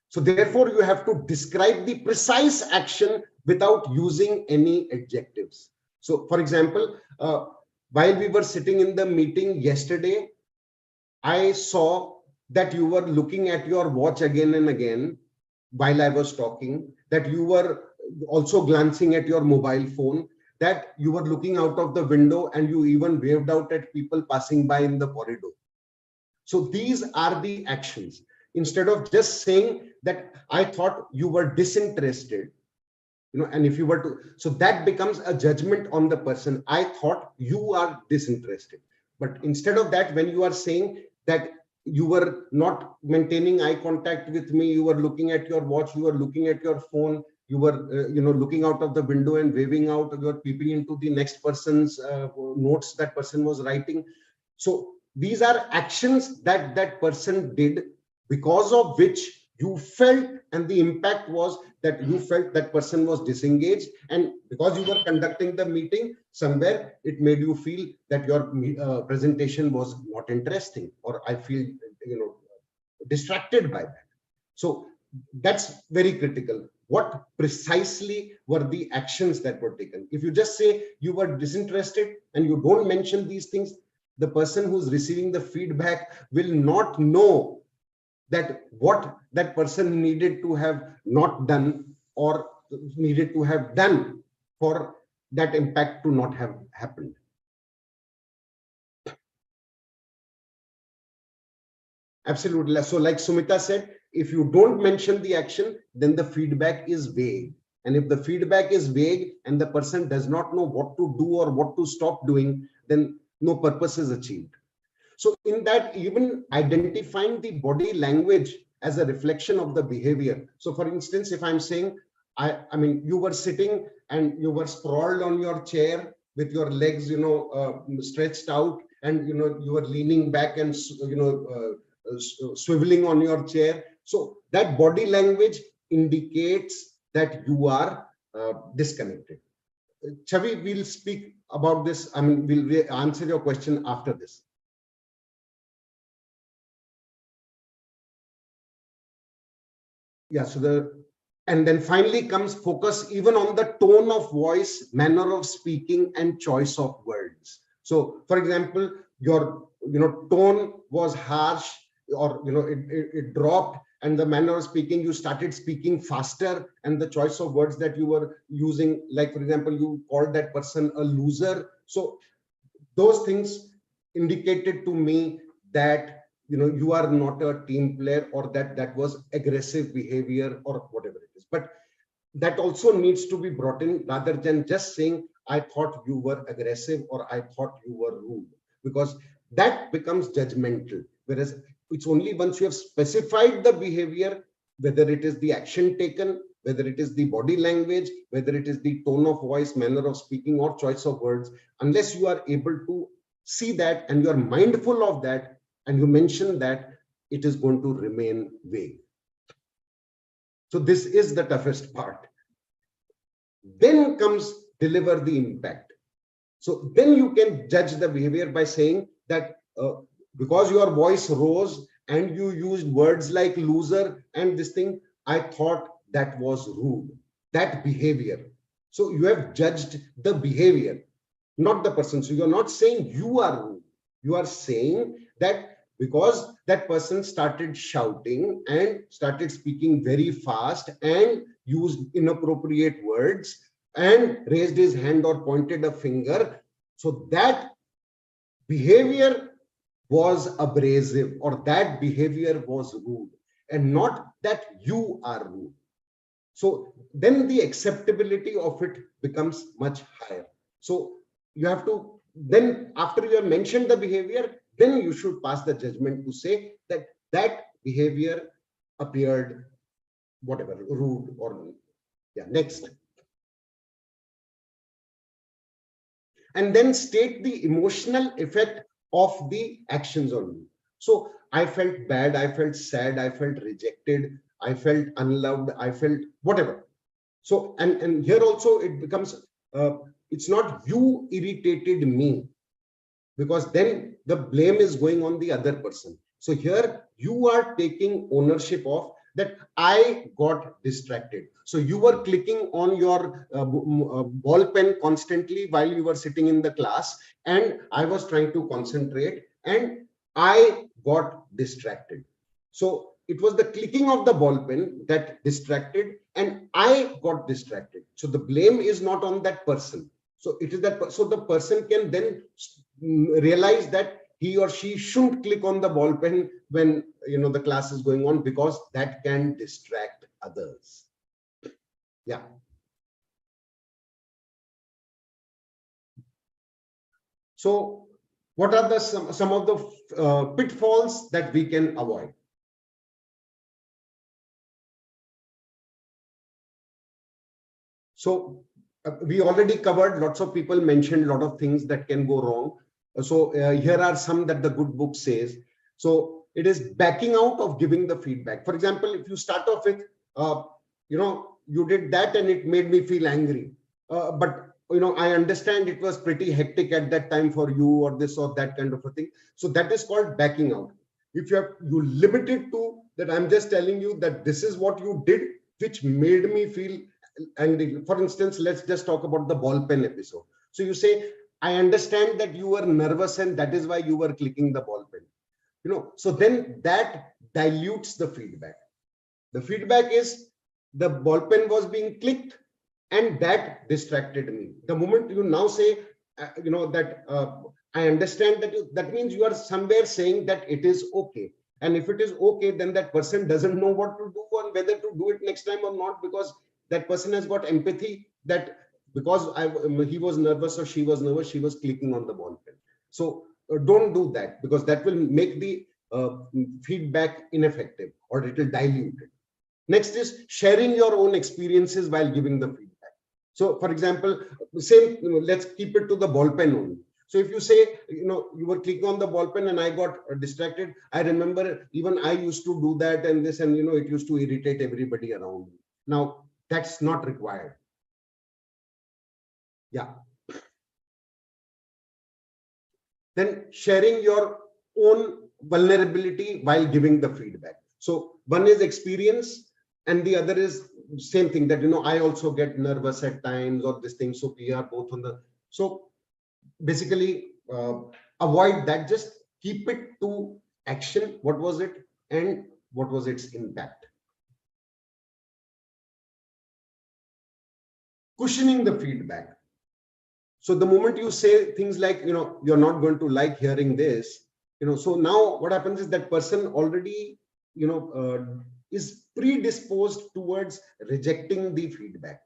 So therefore, you have to describe the precise action without using any adjectives. So for example, while we were sitting in the meeting yesterday, I saw that you were looking at your watch again and again while I was talking, that you were also glancing at your mobile phone, that you were looking out of the window and you even waved out at people passing by in the corridor. So these are the actions. Instead of just saying that I thought you were disinterested, and if you were to, so that becomes a judgment on the person. I thought you are disinterested. But instead of that, when you are saying that you were not maintaining eye contact with me, you were looking at your watch, you were looking at your phone, you were looking out of the window and waving out, you were peeping into the next person's notes that person was writing. So these are actions that that person did, because of which you felt, and the impact was that you felt that person was disengaged, and because you were conducting the meeting, somewhere it made you feel that your presentation was not interesting, or I feel distracted by that. So that's very critical. What precisely were the actions that were taken? If you just say you were disinterested and you don't mention these things, the person who's receiving the feedback will not know that what that person needed to have not done or needed to have done for that impact to not have happened. Absolutely. So like Sumita said, if you don't mention the action, then the feedback is vague. And if the feedback is vague and the person does not know what to do or what to stop doing, then no purpose is achieved. So in that, even identifying the body language as a reflection of the behavior. So for instance, if I'm saying, I mean, you were sitting and you were sprawled on your chair with your legs, stretched out, and, you were leaning back and, swiveling on your chair. So that body language indicates that you are disconnected. Chavi, we'll speak about this. I mean, we'll answer your question after this. Yeah, so and then finally comes focus even on the tone of voice, manner of speaking, and choice of words. So for example, your tone was harsh, or it dropped, and the manner of speaking, you started speaking faster, and the choice of words that you were using, like for example, you called that person a loser. So those things indicated to me that you are not a team player, or that was aggressive behavior or whatever it is. But that also needs to be brought in, rather than just saying I thought you were aggressive or I thought you were rude, because that becomes judgmental. Whereas it's only once you have specified the behavior, whether it is the action taken, whether it is the body language, whether it is the tone of voice, manner of speaking, or choice of words, unless you are able to see that and you are mindful of that and you mention that, it is going to remain vague. So this is the toughest part. Then comes deliver the impact. So then you can judge the behavior by saying that because your voice rose and you used words like loser and this thing, I thought that was rude, that behavior. So you have judged the behavior, not the person. So you're not saying you are rude. You are saying that because that person started shouting and started speaking very fast and used inappropriate words and raised his hand or pointed a finger, so that behavior was abrasive, or that behavior was rude, and not that you are rude. So then the acceptability of it becomes much higher. So you have to, then after you have mentioned the behavior, then you should pass the judgment to say that that behavior appeared whatever, rude or next. And then state the emotional effect of the actions on you. So I felt bad, I felt sad, I felt rejected, I felt unloved, I felt whatever. So and here also it becomes it's not you irritated me, because then the blame is going on the other person. So here you are taking ownership of that I got distracted. So you were clicking on your ball pen constantly while you were sitting in the class, and I was trying to concentrate and I got distracted. So it was the clicking of the ball pen that distracted, and I got distracted. So the blame is not on that person. So it is that, so the person can then realize that he or she shouldn't click on the ball pen when the class is going on, because that can distract others. Yeah. So what are the some of the pitfalls that we can avoid? So we already covered, lots of people mentioned a lot of things that can go wrong. So here are some that the good book says. So it is backing out of giving the feedback. For example, if you start off with, you did that and it made me feel angry. But I understand it was pretty hectic at that time for you, or this or that kind of a thing. So that is called backing out. If you limit it to that, I'm just telling you that this is what you did, which made me feel angry. For instance, let's just talk about the ball pen episode. So you say, I understand that you were nervous and that is why you were clicking the ball pen. So then that dilutes the feedback. The feedback is the ball pen was being clicked and that distracted me. The moment you now say, I understand that, that means you are somewhere saying that it is okay. And if it is okay, then that person doesn't know what to do or whether to do it next time or not, because that person has got empathy that because he was nervous or she was nervous, she was clicking on the ball pen. So don't do that, because that will make the feedback ineffective, or it will dilute it. Next is sharing your own experiences while giving the feedback. So for example, same, let's keep it to the ball pen only. So if you say, you were clicking on the ball pen and I got distracted, I remember even I used to do that and this, and it used to irritate everybody around me. Now that's not required. Yeah. Then sharing your own vulnerability while giving the feedback. So one is experience and the other is same thing, that I also get nervous at times or this thing. So we are both on the, so basically avoid that, just keep it to action. What was it and what was its impact? Cushioning the feedback. So the moment you say things like, you're not going to like hearing this, so now what happens is that person already, is predisposed towards rejecting the feedback.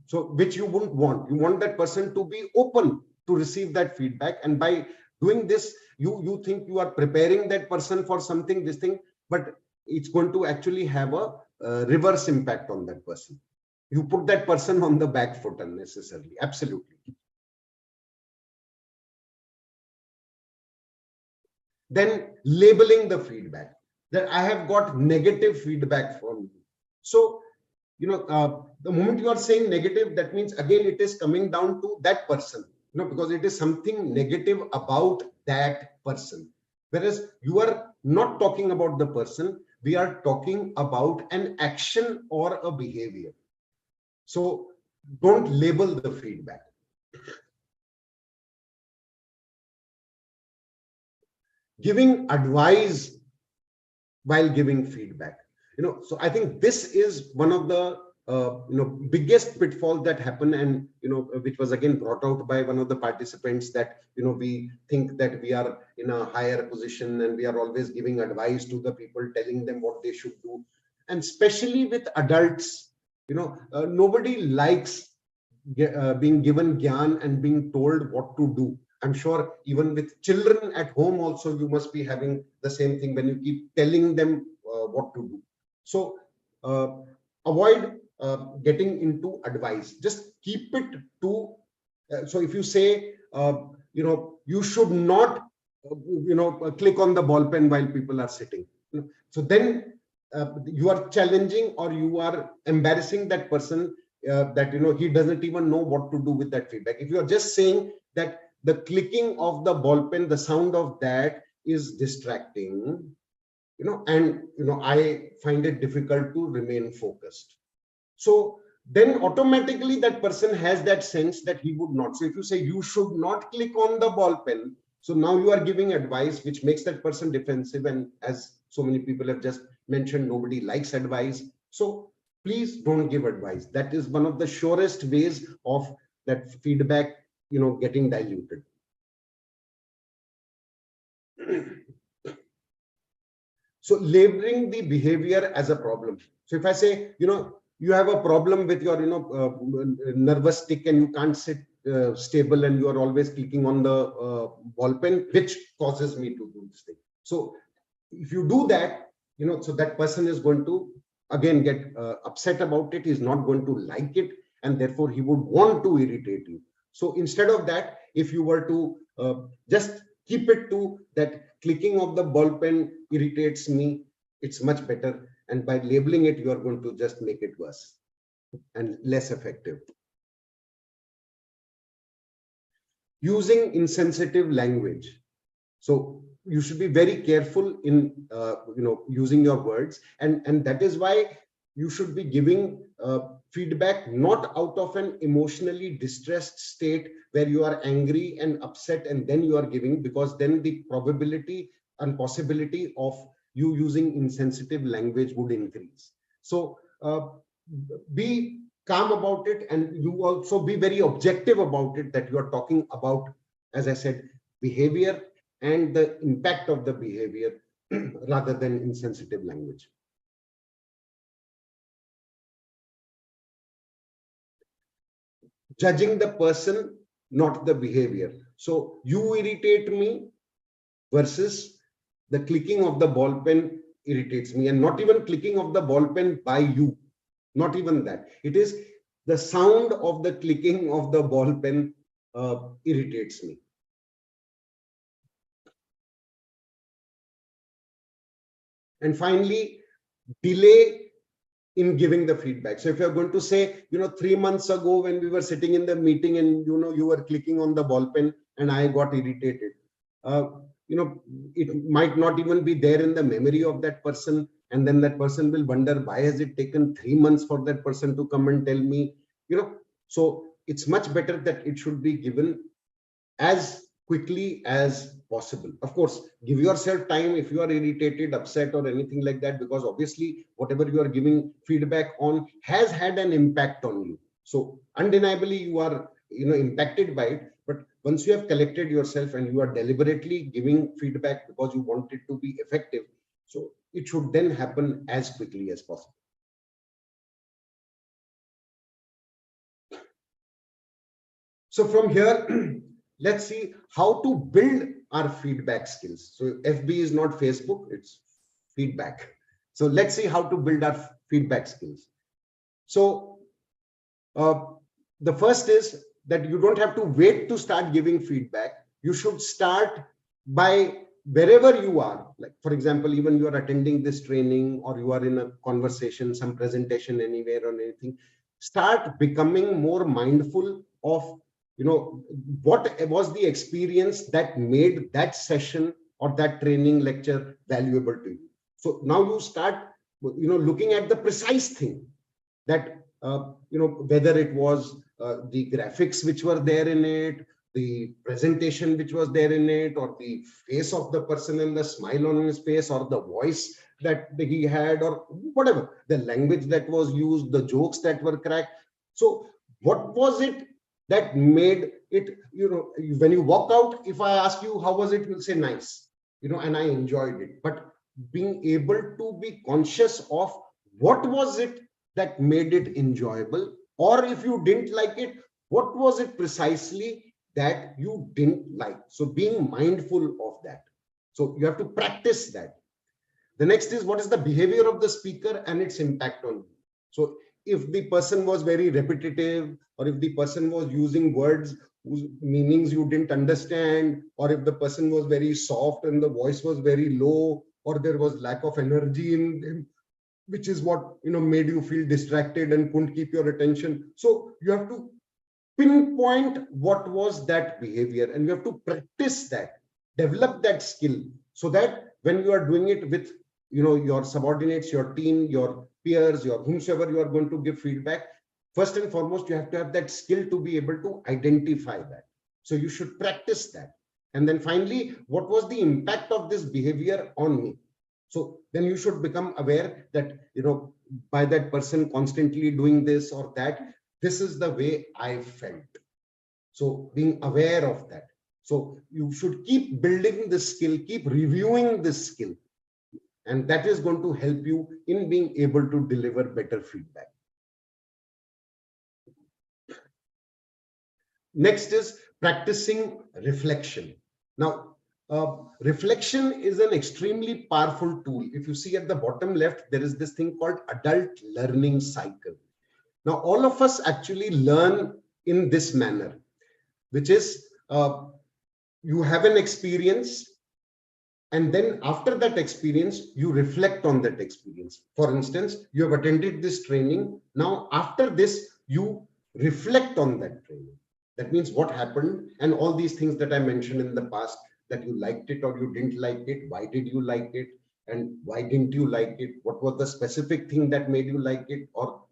So which you wouldn't want. You want that person to be open to receive that feedback. And by doing this, you think you are preparing that person for something, this thing, but it's going to actually have a reverse impact on that person. You put that person on the back foot unnecessarily. Absolutely. Then labeling the feedback, that I have got negative feedback from you. So, the moment you are saying negative, that means again, it is coming down to that person, because it is something negative about that person. Whereas you are not talking about the person, we are talking about an action or a behavior. So don't label the feedback. Giving advice while giving feedback. So I think this is one of the biggest pitfalls that happen, and which was again brought out by one of the participants, that we think that we are in a higher position and we are always giving advice to the people, telling them what they should do. And especially with adults, nobody likes being given gyan and being told what to do. I'm sure even with children at home also, you must be having the same thing when you keep telling them what to do. So avoid getting into advice. Just keep it to, so if you say, you should not, click on the ball pen while people are sitting. So then you are challenging or you are embarrassing that person, that, he doesn't even know what to do with that feedback. If you are just saying that the clicking of the ball pen, the sound of that is distracting, and I find it difficult to remain focused. So then automatically that person has that sense that he would not. So if you say you should not click on the ball pen, So now you are giving advice which makes that person defensive, and as so many people have just mentioned, nobody likes advice. So please don't give advice. That is one of the surest ways of that feedback, getting diluted. So labeling the behavior as a problem. So if I say, you have a problem with your, nervous tick and you can't sit stable and you are always clicking on the ball pen, which causes me to do this thing. So if you do that, so that person is going to again get upset about it. He's not going to like it, and therefore he would want to irritate you. So instead of that, if you were to just keep it to that clicking of the ball pen irritates me, it's much better. And by labeling it, you are going to just make it worse and less effective. Using insensitive language. So you should be very careful in using your words, and that is why you should be giving feedback not out of an emotionally distressed state where you are angry and upset and then you are giving, because then the probability and possibility of you using insensitive language would increase. So be calm about it, and you also be very objective about it, that you are talking about, as I said, behavior and the impact of the behavior rather than insensitive language. Judging the person, not the behavior. So you irritate me versus the clicking of the ball pen irritates me, and not even clicking of the ball pen by you, not even that. It is the sound of the clicking of the ball pen irritates me. And finally, delay in giving the feedback. So if you're going to say, 3 months ago when we were sitting in the meeting and, you were clicking on the ball pen and I got irritated, it might not even be there in the memory of that person. And then that person will wonder, why has it taken 3 months for that person to come and tell me, so it's much better that it should be given as quickly as possible. Of course, give yourself time if you are irritated, upset, or anything like that, because obviously whatever you are giving feedback on has had an impact on you. So undeniably you are impacted by it. But once you have collected yourself and you are deliberately giving feedback because you want it to be effective, so it should then happen as quickly as possible. So from here, let's see how to build our feedback skills. So FB is not Facebook, it's feedback. So let's see how to build our feedback skills. So the first is that you don't have to wait to start giving feedback. You should start by wherever you are. Like, for example, even you are attending this training or you are in a conversation, some presentation anywhere or anything, start becoming more mindful of what was the experience that made that session or that training lecture valuable to you. So now you start looking at the precise thing, that whether it was the graphics which were there in it, the presentation which was there in it, or the face of the person and the smile on his face, or the voice that he had, or whatever, the language that was used, the jokes that were cracked. So what was it that made it, when you walk out, if I ask you how was it, you'll say nice, and I enjoyed it. But being able to be conscious of what was it that made it enjoyable, or if you didn't like it, what was it precisely that you didn't like. So being mindful of that. So you have to practice that. The next is, what is the behavior of the speaker and its impact on you. So if the person was very repetitive, or if the person was using words whose meanings you didn't understand, or if the person was very soft and the voice was very low, or there was lack of energy in him, which is what made you feel distracted and couldn't keep your attention. So you have to pinpoint what was that behavior, and you have to practice that, develop that skill, so that when you are doing it with your subordinates, your team, your peers, your whomsoever you are going to give feedback, first and foremost you have to have that skill to be able to identify that. So you should practice that. And then finally, what was the impact of this behavior on me? So then you should become aware that, by that person constantly doing this or that, this is the way I felt. So being aware of that. So you should keep building this skill, keep reviewing this skill. And that is going to help you in being able to deliver better feedback. Next is practicing reflection. Now, reflection is an extremely powerful tool. If you see at the bottom left, there is this thing called adult learning cycle. Now, all of us actually learn in this manner, which is you have an experience, and then after that experience, you reflect on that experience. For instance, you have attended this training. Now, after this, you reflect on that training. That means what happened and all these things that I mentioned in the past, that you liked it or you didn't like it. Why did you like it? And why didn't you like it? What was the specific thing that made you like it? Or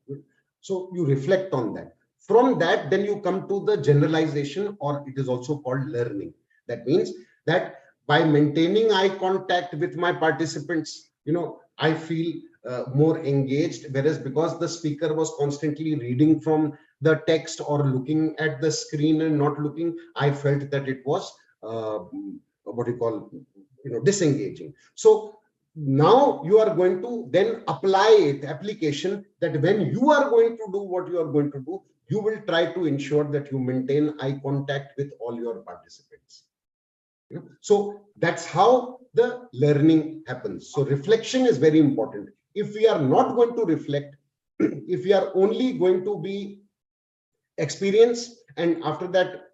so you reflect on that. From that, then you come to the generalization, or it is also called learning. That means that by maintaining eye contact with my participants, I feel more engaged, whereas because the speaker was constantly reading from the text or looking at the screen and not looking, I felt that it was disengaging. So now you are going to then apply it, application, that when you are going to do what you are going to do, you will try to ensure that you maintain eye contact with all your participants. So that's how the learning happens. So reflection is very important. If we are not going to reflect, if we are only going to be experience, and after that,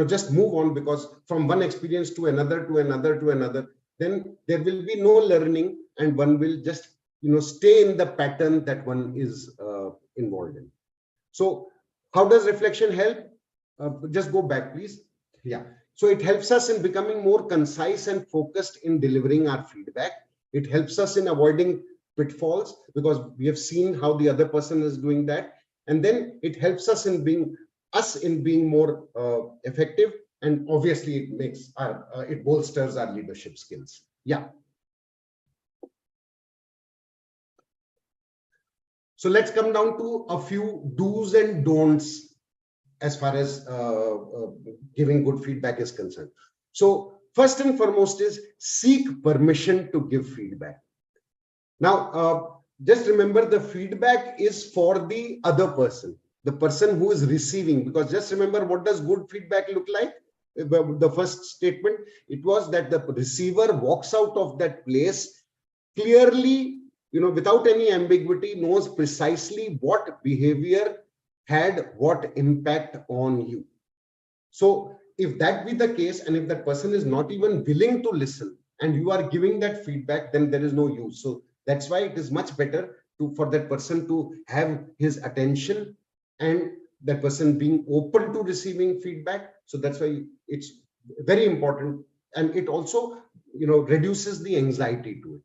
just move on, because from one experience to another, to another, to another, then there will be no learning, and one will just, stay in the pattern that one is involved in. So how does reflection help? Just go back, please. Yeah. So it helps us in becoming more concise and focused in delivering our feedback. It helps us in avoiding pitfalls, because we have seen how the other person is doing that. And then it helps us in being more effective. And obviously it makes it bolsters our leadership skills. Yeah. So let's come down to a few do's and don'ts as far as giving good feedback is concerned. So first and foremost is seek permission to give feedback. Now, just remember, the feedback is for the other person, the person who is receiving, because just remember, what does good feedback look like? The first statement, it was that the receiver walks out of that place clearly, without any ambiguity, knows precisely what behavior had what impact on you. So if that be the case, and if that person is not even willing to listen, and you are giving that feedback, then there is no use. So that's why it is much better for that person to have his attention, and that person being open to receiving feedback. So that's why it's very important, and it also reduces the anxiety to it.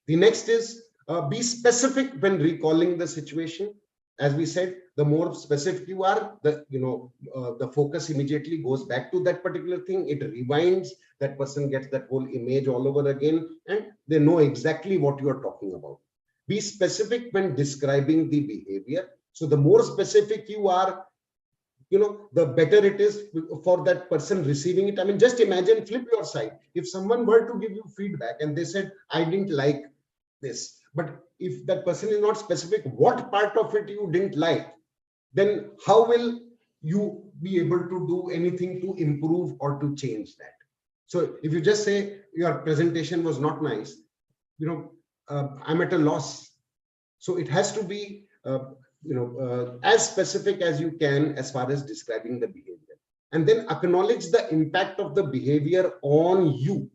The next is be specific when recalling the situation. As we said, the more specific you are, the focus immediately goes back to that particular thing. It rewinds, that person gets that whole image all over again, and they know exactly what you are talking about. Be specific when describing the behavior. So the more specific you are, the better it is for that person receiving it. I mean, just imagine, flip your side. If someone were to give you feedback and they said, I didn't like this, but if that person is not specific what part of it you didn't like, then how will you be able to do anything to improve or to change that? So if you just say your presentation was not nice, I'm at a loss. So it has to be as specific as you can as far as describing the behavior, and then acknowledge the impact of the behavior on you.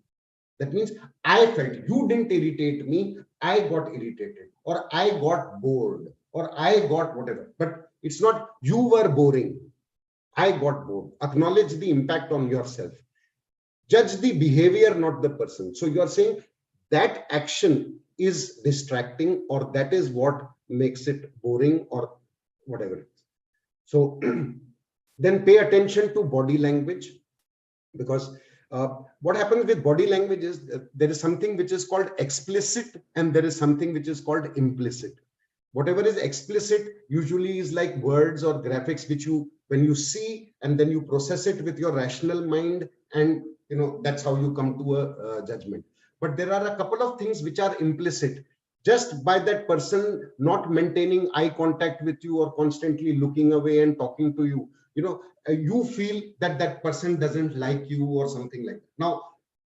That means I felt, you didn't irritate me, I got irritated, or I got bored, or I got whatever. But it's not you were boring, I got bored. Acknowledge the impact on yourself. Judge the behavior, not the person. So you are saying that action is distracting, or that is what makes it boring, or whatever it is. So then pay attention to body language, because What happens with body language is there is something which is called explicit and there is something which is called implicit. Whatever is explicit usually is like words or graphics which you, when you see and then you process it with your rational mind, and that's how you come to a judgment. But there are a couple of things which are implicit. Just by that person not maintaining eye contact with you or constantly looking away and talking to you, you feel that that person doesn't like you or something like that. Now,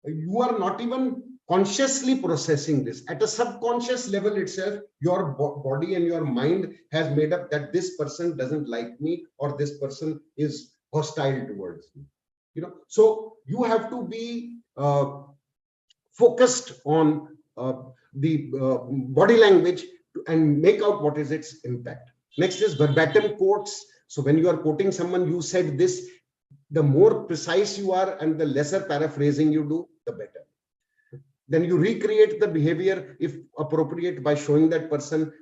you are not even consciously processing this. At a subconscious level itself, your body and your mind has made up that this person doesn't like me or this person is hostile towards me. So you have to be focused on the body language and make out what is its impact. Next is verbatim quotes. So when you are quoting someone, you said this, the more precise you are and the lesser paraphrasing you do, the better. Then you recreate the behavior if appropriate by showing that person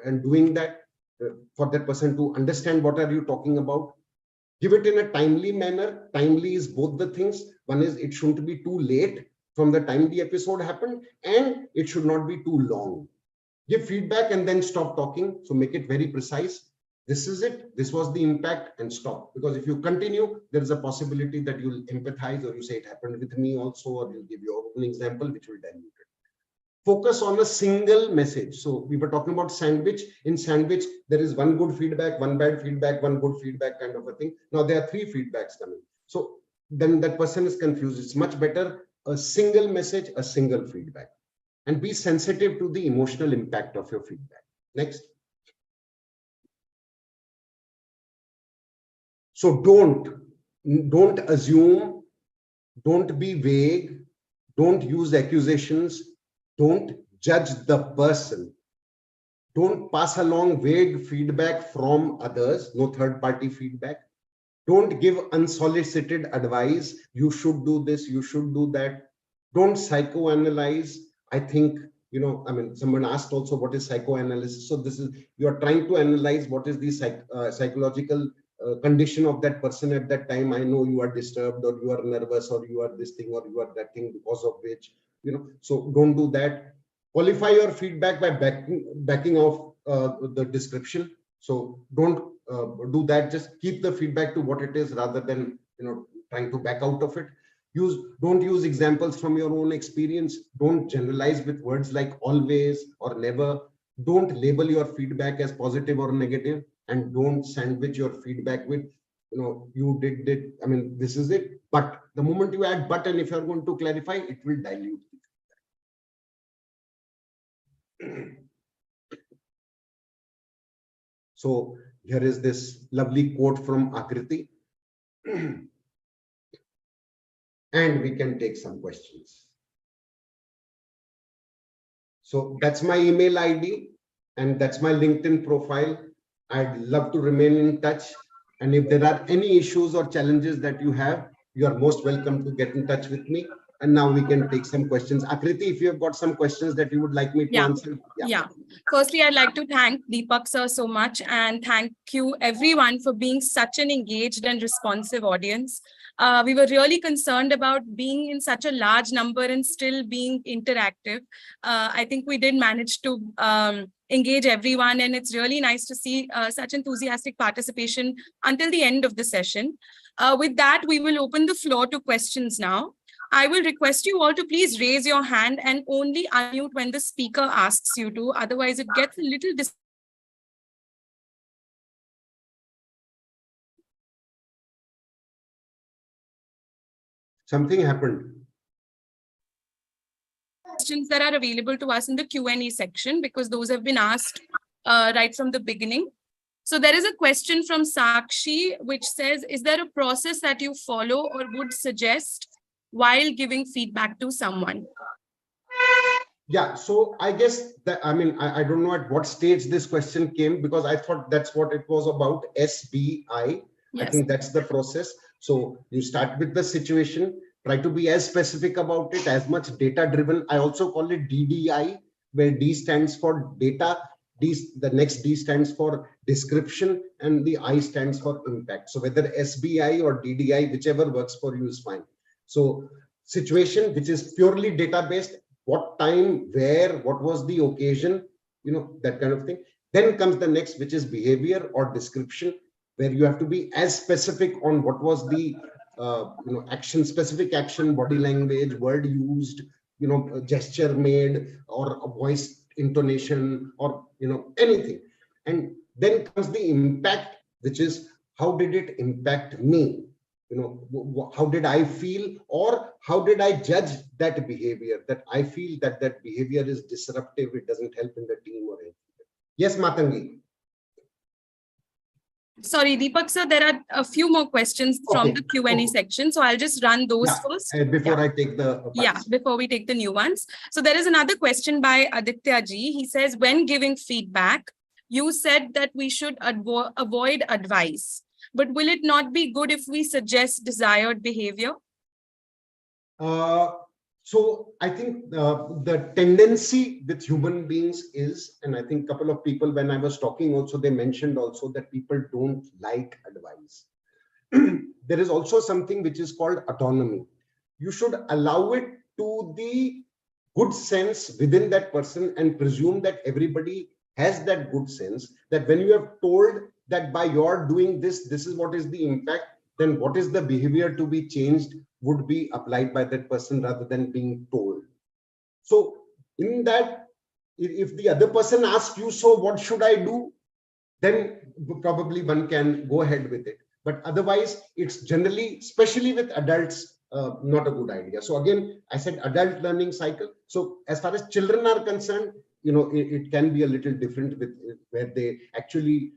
and doing that for that person to understand what are you talking about. Give it in a timely manner. Timely is both the things. One is it shouldn't be too late from the time the episode happened, and it should not be too long. Give feedback and then stop talking. So make it very precise. This is it. This was the impact, and stop. Because if you continue, there is a possibility that you'll empathize or you say it happened with me also, or you'll give your own example, which will dilute it. Focus on a single message. So we were talking about sandwich. In sandwich, there is one good feedback, one bad feedback, one good feedback kind of a thing. Now there are 3 feedbacks coming. So then that person is confused. It's much better a single message, a single feedback. And be sensitive to the emotional impact of your feedback. Next. So don't assume, don't be vague, don't use accusations, don't judge the person, don't pass along vague feedback from others, no third-party feedback. Don't give unsolicited advice. You should do this, you should do that. Don't psychoanalyze. I think, someone asked also what is psychoanalysis. So this is, you are trying to analyze what is the psychological condition of that person at that time. I know you are disturbed, or you are nervous, or you are this thing, or you are that thing, because of which, so don't do that. Qualify your feedback by backing off the description. So don't do that. Just keep the feedback to what it is rather than trying to back out of it. Don't use examples from your own experience. Don't generalize with words like always or never. Don't label your feedback as positive or negative, and don't sandwich your feedback with you did. This is it. But the moment you add but, and if you're going to clarify, it will dilute. So here is this lovely quote from Akriti. And we can take some questions. So that's my email ID and that's my LinkedIn profile. I'd love to remain in touch. And if there are any issues or challenges that you have, you are most welcome to get in touch with me. And now we can take some questions. Akriti, if you have got some questions that you would like me to answer. Yeah. Firstly, I'd like to thank Deepak sir so much, and thank you everyone for being such an engaged and responsive audience. We were really concerned about being in such a large number and still being interactive. I think we did manage to engage everyone, and it's really nice to see such enthusiastic participation until the end of the session. With that, we will open the floor to questions now. I will request you all to please raise your hand and only unmute when the speaker asks you to. Otherwise, it gets a little Something happened. Questions that are available to us in the Q&A section, because those have been asked right from the beginning. So there is a question from Sakshi, which says, is there a process that you follow or would suggest while giving feedback to someone? Yeah, so I guess that, I don't know at what stage this question came, because I thought that's what it was about, SBI. Yes. I think that's the process. So you start with the situation, try to be as specific about it, as much data driven. I also call it DDI, where D stands for data, the next D stands for description, and the I stands for impact. So whether SBI or DDI, whichever works for you is fine. So situation which is purely data based, what time, where, what was the occasion, that kind of thing. Then comes the next, which is behavior or description, where you have to be as specific on what was the action, specific action, body language, word used, a gesture made, or a voice intonation, or anything. And then comes the impact, which is how did it impact me? How did I feel, or how did I judge that behavior, that I feel that behavior is disruptive, it doesn't help in the team or anything. Yes, Matangi. Sorry, Deepak sir, there are a few more questions from the Q&A section. So I'll just run those first. Before I take the before we take the new ones. So there is another question by Aditya ji. He says, when giving feedback, you said that we should avoid advice. But will it not be good if we suggest desired behavior? So I think the tendency with human beings is, and I think a couple of people when I was talking also, they mentioned also that people don't like advice. There is also something which is called autonomy. You should allow it to the good sense within that person and presume that everybody has that good sense, that when you have told that by your doing this, this is what is the impact, then what is the behavior to be changed would be applied by that person rather than being told. So in that, if the other person asks you, so what should I do? Then probably one can go ahead with it. But otherwise, it's generally, especially with adults, not a good idea. So again, I said adult learning cycle. So as far as children are concerned, it can be a little different with where they actually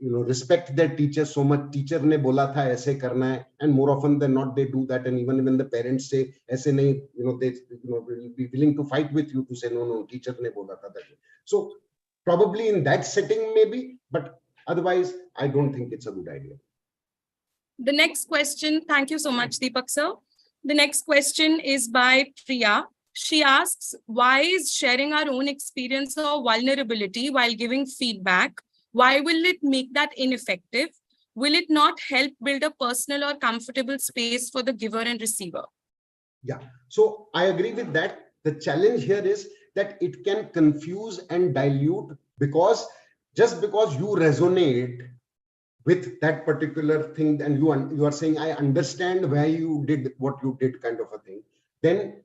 respect their teachers so much. Teacher ne bola tha aise karna hai, and more often than not they do that. And even when the parents say aise nahi, they will be willing to fight with you to say no, teacher ne bola tha that. So probably in that setting maybe, but otherwise I don't think it's a good idea. The next question, thank you so much, Deepak sir. The next question is by Priya. She asks, why is sharing our own experience or vulnerability while giving feedback, why will it make that ineffective? Will it not help build a personal or comfortable space for the giver and receiver? Yeah, so I agree with that. The challenge here is that it can confuse and dilute, because just because you resonate with that particular thing and you are saying, I understand why you did what you did, kind of a thing, then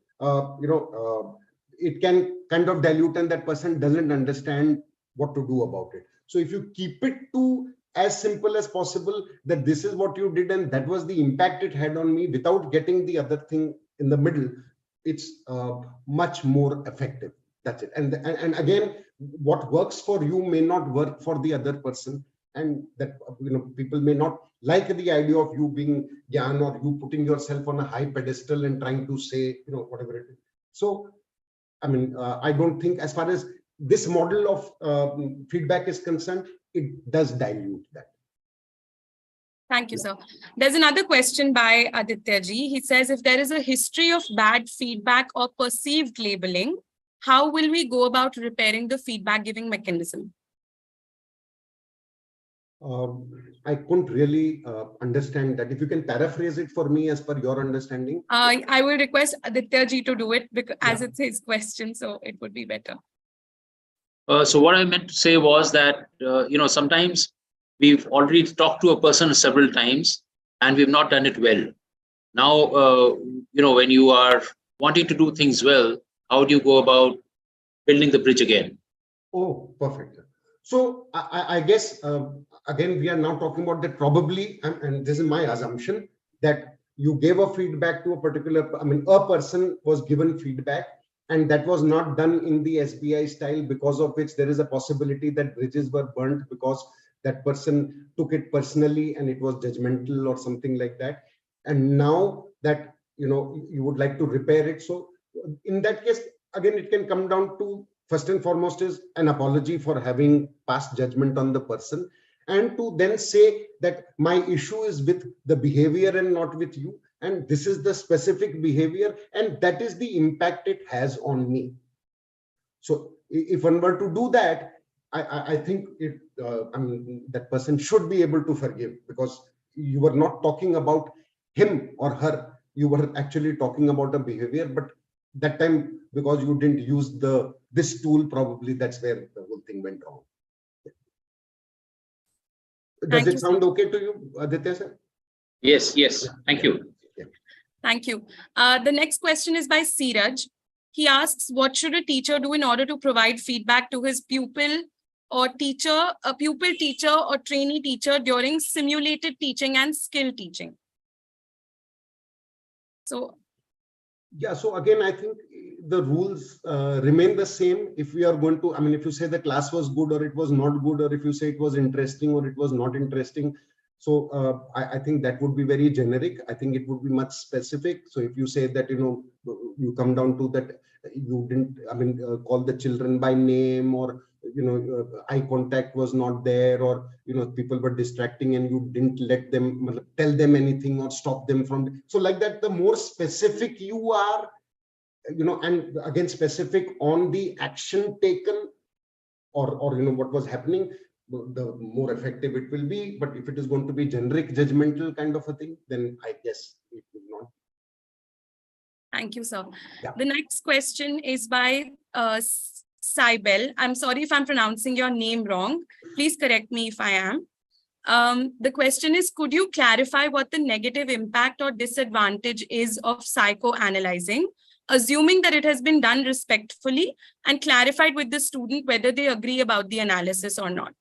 it can kind of dilute and that person doesn't understand what to do about it. So if you keep it to as simple as possible, that this is what you did and that was the impact it had on me, without getting the other thing in the middle, it's much more effective. That's it. And again, what works for you may not work for the other person, and that people may not like the idea of you being Gyan or you putting yourself on a high pedestal and trying to say whatever it is. So I mean, I don't think, as far as this model of feedback is concerned, it does dilute that. Thank you, sir. There's another question by Aditya ji. He says, if there is a history of bad feedback or perceived labeling, how will we go about repairing the feedback giving mechanism? I couldn't really understand that. If you can paraphrase it for me as per your understanding. I will request Aditya ji to do it because as it's his question, so it would be better. So what I meant to say was that, sometimes we've already talked to a person several times and we've not done it well. Now, when you are wanting to do things well, how do you go about building the bridge again? Oh, perfect. So I guess, again, we are now talking about that probably, and this is my assumption, that you gave a feedback to a particular, a person was given feedback and that was not done in the SBI style, because of which there is a possibility that bridges were burnt because that person took it personally and it was judgmental or something like that. And now that, you would like to repair it. So in that case, again, it can come down to, first and foremost, is an apology for having passed judgment on the person, and to then say that my issue is with the behavior and not with you, and this is the specific behavior and that is the impact it has on me. So if one were to do that, I think that person should be able to forgive, because you were not talking about him or her, you were actually talking about a behavior, but that time, because you didn't use this tool, probably that's where the whole thing went wrong. Does it sound okay to you, Aditya sir? Yes, yes. Thank you. Thank you. The next question is by Siraj. He asks, what should a teacher do in order to provide feedback to his pupil or teacher, a pupil teacher or trainee teacher during simulated teaching and skill teaching? So, yeah, so again, I think the rules remain the same. If we are going to, I mean, if you say the class was good or it was not good, or if you say it was interesting or it was not interesting, so I think that would be very generic. I think it would be much specific. So if you say that, you come down to that, you didn't, I mean, call the children by name, or, eye contact was not there, or, people were distracting and you didn't let them tell them anything or stop them from. So like that, the more specific you are, and again, specific on the action taken or what was happening, the more effective it will be. But if it is going to be generic, judgmental kind of a thing, then I guess it will not. Thank you, sir. Yeah. The next question is by Saibel. I'm sorry if I'm pronouncing your name wrong. Please correct me if I am. The question is, could you clarify what the negative impact or disadvantage is of psychoanalyzing, assuming that it has been done respectfully and clarified with the student whether they agree about the analysis or not?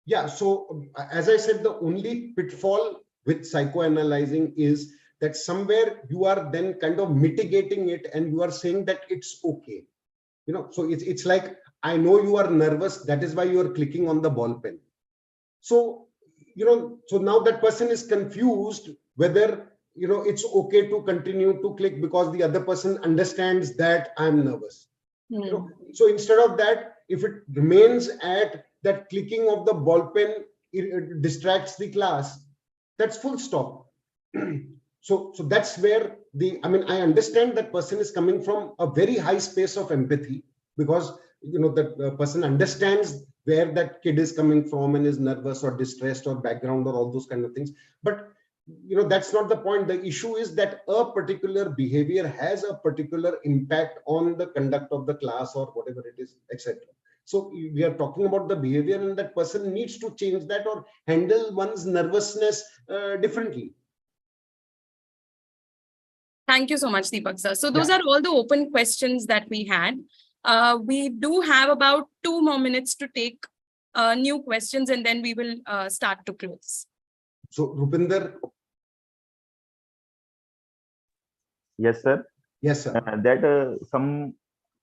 Yeah, so as I said, the only pitfall with psychoanalyzing is that somewhere you are then kind of mitigating it and you are saying that it's okay. So it's like, I know you are nervous, that is why you are clicking on the ball pen. So, so now that person is confused whether, it's okay to continue to click because the other person understands that I'm nervous. So instead of that, if it remains at that clicking of the ball pen, it distracts the class, that's full stop. So that's where I understand that person is coming from a very high space of empathy, because that person understands where that kid is coming from and is nervous or distressed or background or all those kind of things. But that's not the point. The issue is that a particular behavior has a particular impact on the conduct of the class or whatever it is, etc. So we are talking about the behavior, and that person needs to change that or handle one's nervousness differently. Thank you so much, Deepak sir. So those are all the open questions that we had. We do have about 2 more minutes to take new questions, and then we will start to close. So Rupinder. Yes, sir. Yes, sir. That some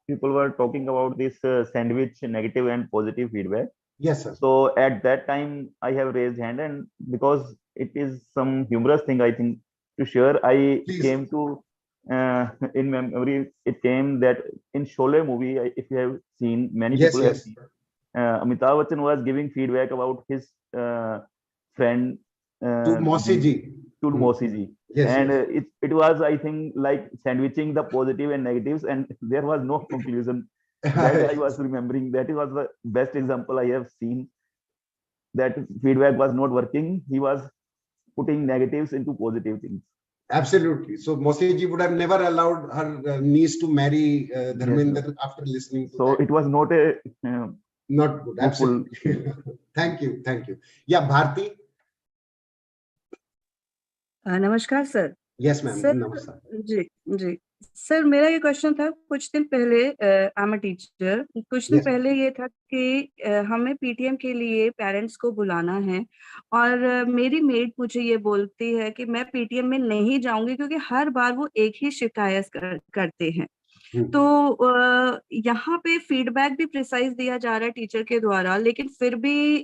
people were talking about this sandwich negative and positive feedback. Yes, sir. So at that time, I have raised hand, and because it is some humorous thing, I think, to share, I came to in memory, it came that in Sholay movie, if you have seen, many people have seen, Amitabh Bachchan was giving feedback about his friend to Mosi ji. To Mosi ji. Yes, and it was, I think, like sandwiching the positive and negatives, and there was no conclusion. That I was remembering. That was the best example I have seen. That feedback was not working. He was putting negatives into positive things. Absolutely. So Mosi ji would have never allowed her niece to marry Dharmender after listening to that. So it was not a not good. Absolutely. Thank you. Thank you. Yeah, Bharti. नमस्कार sir. Yes, ma'am. Sir नमस्कार. जी sir, मेरा ये question था, कुछ दिन पहले I am a teacher, कुछ दिन पहले ये था कि हमें पीटीएम के लिए पेरेंट्स को बुलाना है, और मेरी मेड मुझे ये बोलती है कि मैं पीटीएम में नहीं जाऊंगी क्योंकि हर बार वो एक ही शिकायत करते हैं. तो यहाँ पे फीडबैक भी प्रिसाइज दिया जा रहा है टीचर के द्वारा, लेकिन फिर भी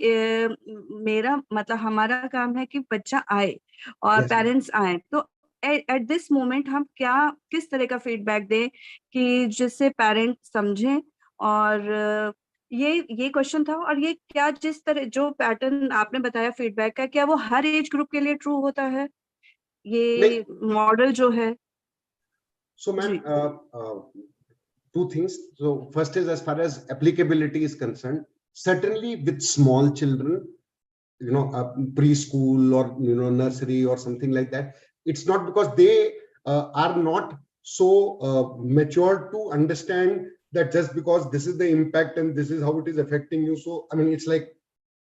मेरा मतलब हमारा काम है कि बच्चा आए और पेरेंट्स आए. तो एट दिस मोमेंट हम किस तरह का फीडबैक दें कि जिससे पेरेंट्स समझें. और ये क्वेश्चन था. और ये क्या, जिस तरह जो पैटर्न आपने बताया फीडबैक का, क्या वो हर एज ग्रुप के लिए ट्रू होता है, ये मॉडल जो है? So ma'am, two things. So first is, as far as applicability is concerned, certainly with small children, preschool or nursery or something like that, it's not because they are not so mature to understand that just because this is the impact and this is how it is affecting you. So, I mean, it's like,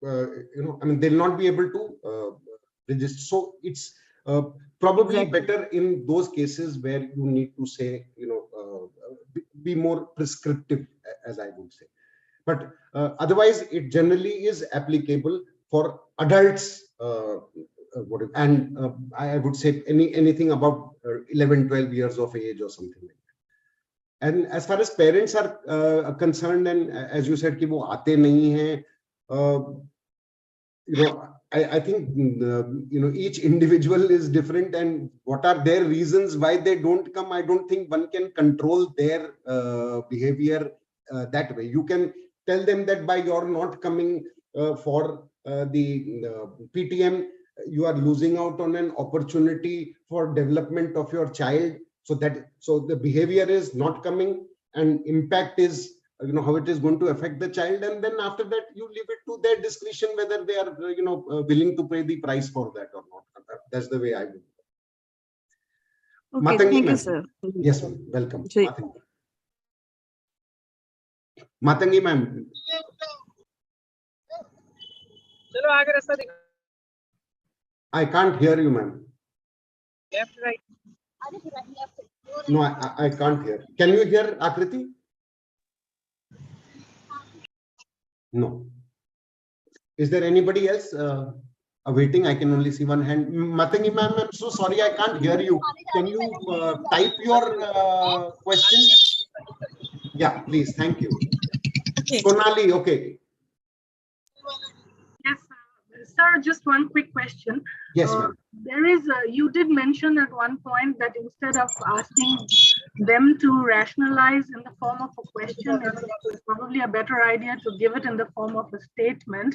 I mean, they'll not be able to register. So it's probably better in those cases where you need to say, be more prescriptive, as I would say. But otherwise, it generally is applicable for adults. And I would say anything about 11, 12 years of age or something like that. And as far as parents are concerned, and as you said, कि वो आते नहीं हैं, I think each individual is different, and what are their reasons why they don't come. I don't think one can control their behavior that way. You can tell them that by your not coming for the PTM, you are losing out on an opportunity for development of your child. So the behavior is not coming, and impact is how it is going to affect the child, and then after that you leave it to their discretion whether they are willing to pay the price for that or not. That's the way I would. Okay, Matangi, thank you, sir. Yes, ma'am. Welcome. Matangi, ma'am. I can't hear you, ma'am. Left, right. No, I can't hear. Can you hear Akriti? No. Is there anybody else awaiting? I can only see one hand. Matangi, ma'am, I'm so sorry, I can't hear you. Can you type your question? Yeah, please. Thank you. Okay. Sonali, okay. Yes, sir, just one quick question. Yes, ma'am. There is, you did mention at one point that instead of asking them to rationalize in the form of a question, it's probably a better idea to give it in the form of a statement.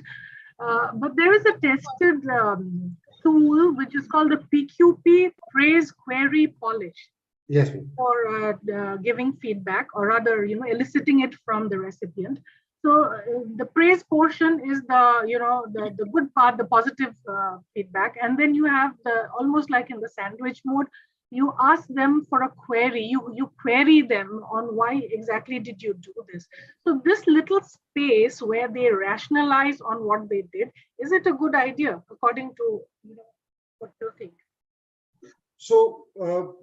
But there is a tested tool which is called the PQP, Phrase Query Polish. Yes. For giving feedback, or rather, eliciting it from the recipient. So the praise portion is the good part, the positive feedback, and then you have the almost like in the sandwich mode. You ask them for a query. You query them on why exactly did you do this. So this little space where they rationalize on what they did, is it a good idea according to what you think? So,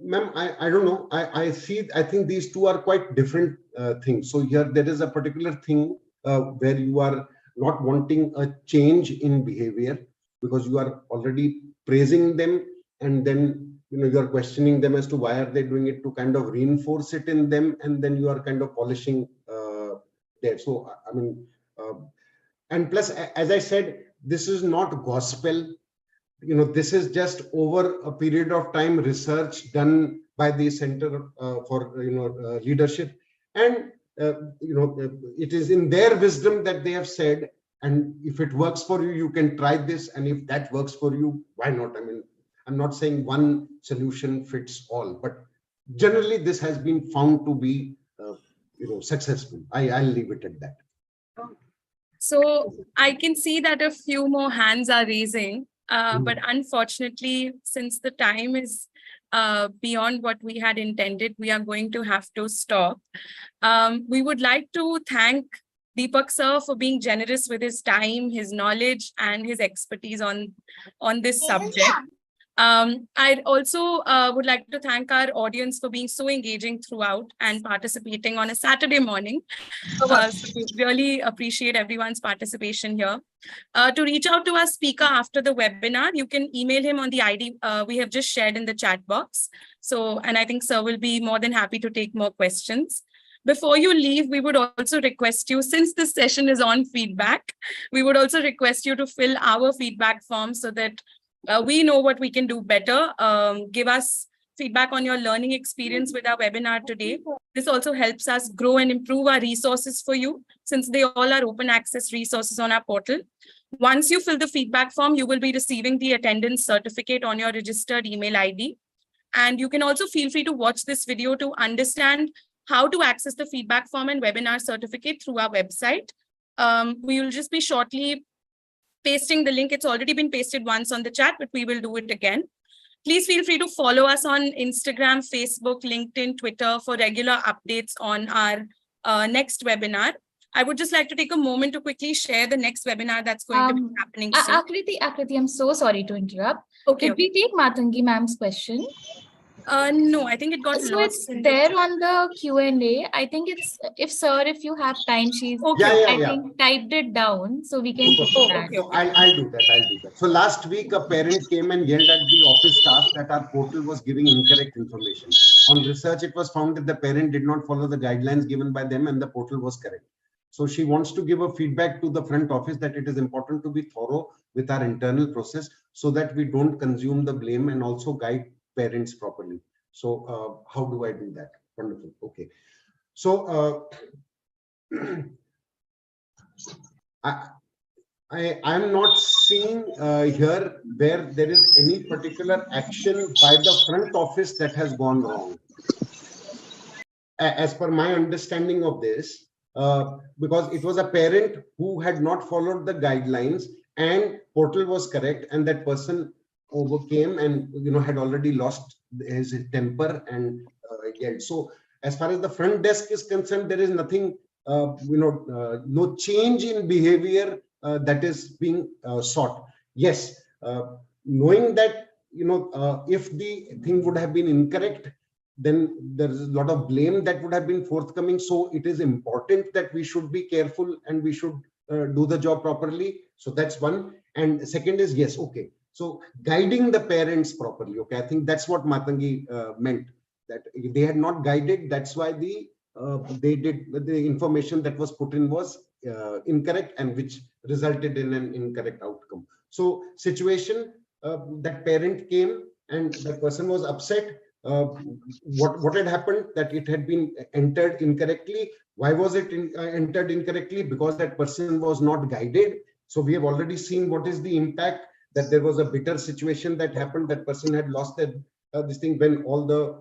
ma'am, I don't know. I think these two are quite different things. So here there is a particular thing where you are not wanting a change in behavior because you are already praising them, and then you are questioning them as to why are they doing it, to kind of reinforce it in them, and then you are kind of polishing there. So I mean, and plus, as I said, this is not gospel. This is just over a period of time research done by the Center for Leadership, and it is in their wisdom that they have said, and if it works for you, you can try this, and if that works for you, why not? I mean, I'm not saying one solution fits all, but generally this has been found to be successful. I'll leave it at that. So I can see that a few more hands are raising. But unfortunately, since the time is beyond what we had intended, we are going to have to stop. We would like to thank Deepak sir for being generous with his time, his knowledge, and his expertise on this subject. I also would like to thank our audience for being so engaging throughout and participating on a Saturday morning. So we really appreciate everyone's participation here. To reach out to our speaker after the webinar, you can email him on the ID we have just shared in the chat box. So, and I think sir will be more than happy to take more questions. Before you leave, we would also request you, since this session is on feedback, we would also request you to fill our feedback form so that we know what we can do better. Give us feedback on your learning experience with our webinar today. This also helps us grow and improve our resources for you, since they all are open access resources on our portal. Once you fill the feedback form, you will be receiving the attendance certificate on your registered email ID. And you can also feel free to watch this video to understand how to access the feedback form and webinar certificate through our website. We will just be shortly pasting the link. It's already been pasted once on the chat, but we will do it again. Please feel free to follow us on Instagram, Facebook, LinkedIn, Twitter for regular updates on our next webinar. I would just like to take a moment to quickly share the next webinar that's going to be happening soon. Akriti, I'm so sorry to interrupt. Okay. Did we take Matangi ma'am's question? No, I think it got So lost. it's there on the Q&A. I think it's, if you have time, she's, I think, typed it down so we can take that. So I'll do that. So last week, a parent came and yelled at the office staff that our portal was giving incorrect information. On research, it was found that the parent did not follow the guidelines given by them and the portal was correct. So she wants to give a feedback to the front office that it is important to be thorough with our internal process so that we don't consume the blame and also guide parents properly. So how do I do that? Wonderful. Okay. So I'm not seeing here where there is any particular action by the front office that has gone wrong. As per my understanding of this, because it was a parent who had not followed the guidelines and portal was correct, and that person overcame and had already lost his temper and yelled. So as far as the front desk is concerned, there is nothing, no change in behavior that is being sought. Yes, knowing that if the thing would have been incorrect, then there is a lot of blame that would have been forthcoming. So it is important that we should be careful and we should do the job properly. So that's one. And second is, yes, okay. So guiding the parents properly. Okay, I think that's what Matangi meant, that they had not guided. That's why the information that was put in was incorrect, and which resulted in an incorrect outcome. So situation, that parent came and that person was upset. What had happened, that it had been entered incorrectly. Why was it entered incorrectly? Because that person was not guided. So we have already seen what is the impact, that there was a bitter situation that happened. That person had lost this thing when all the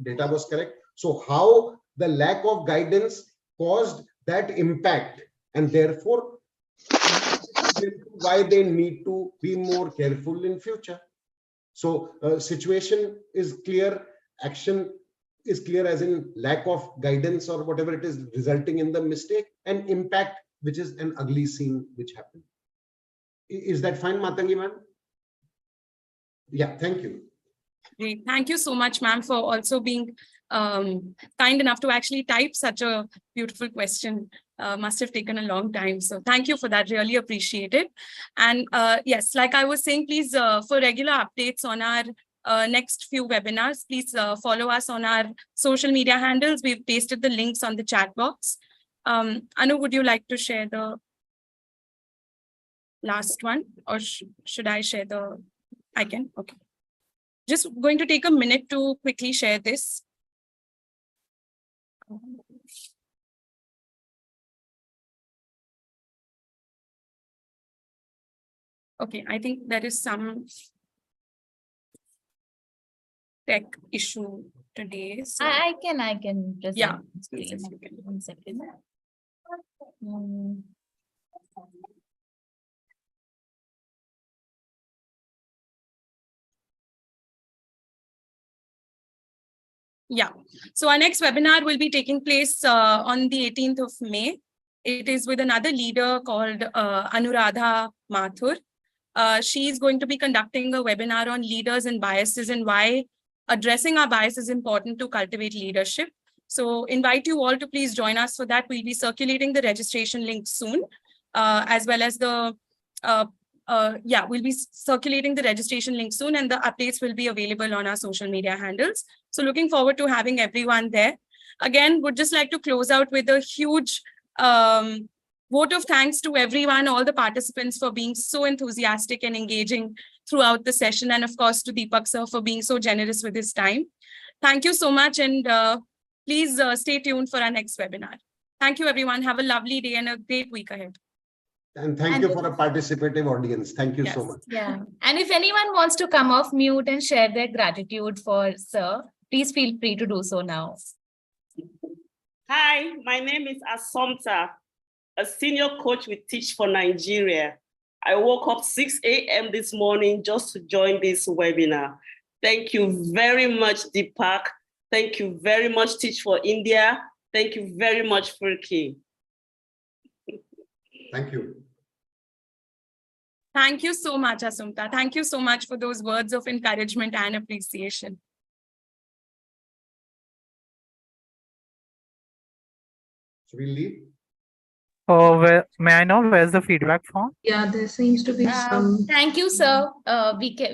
data was correct. So how the lack of guidance caused that impact, and therefore why they need to be more careful in future. So situation is clear, action is clear, as in lack of guidance or whatever it is resulting in the mistake, and impact, which is an ugly scene which happened. Is that fine, Matangi ma'am? Yeah, thank you. Great. Thank you so much, ma'am, for also being kind enough to actually type such a beautiful question. Must have taken a long time. So thank you for that. Really appreciate it. And yes, like I was saying, please, for regular updates on our next few webinars, please follow us on our social media handles. We've pasted the links on the chat box. Anu, would you like to share the last one, or should I share the? I can. Okay. Just going to take a minute to quickly share this. Okay, I think there is some tech issue today. So I can present. Yeah, screen. One second. Yeah, so our next webinar will be taking place on the 18th of May. It is with another leader called Anuradha Mathur. She is going to be conducting a webinar on leaders and biases, and why addressing our bias is important to cultivate leadership. So invite you all to please join us for that. We'll be circulating the registration link soon, as well as the we'll be circulating the registration link soon, and the updates will be available on our social media handles. So looking forward to having everyone there. Again, would just like to close out with a huge vote of thanks to everyone, all the participants, for being so enthusiastic and engaging throughout the session. And of course, to Deepak sir for being so generous with his time. Thank you so much. And please stay tuned for our next webinar. Thank you, everyone. Have a lovely day and a great week ahead. And thank you for a participative audience. Thank you so much. Yeah. And if anyone wants to come off mute and share their gratitude for sir, please feel free to do so now. Hi, my name is Asomta, a senior coach with Teach for Nigeria. I woke up 6 a.m. this morning just to join this webinar. Thank you very much, Deepak. Thank you very much, Teach for India. Thank you very much, Firki. Thank you. Thank you so much, Asumta. Thank you so much for those words of encouragement and appreciation. Should we leave? Oh, may I know where's the feedback form? Yeah, there seems to be some. Thank you, sir. We can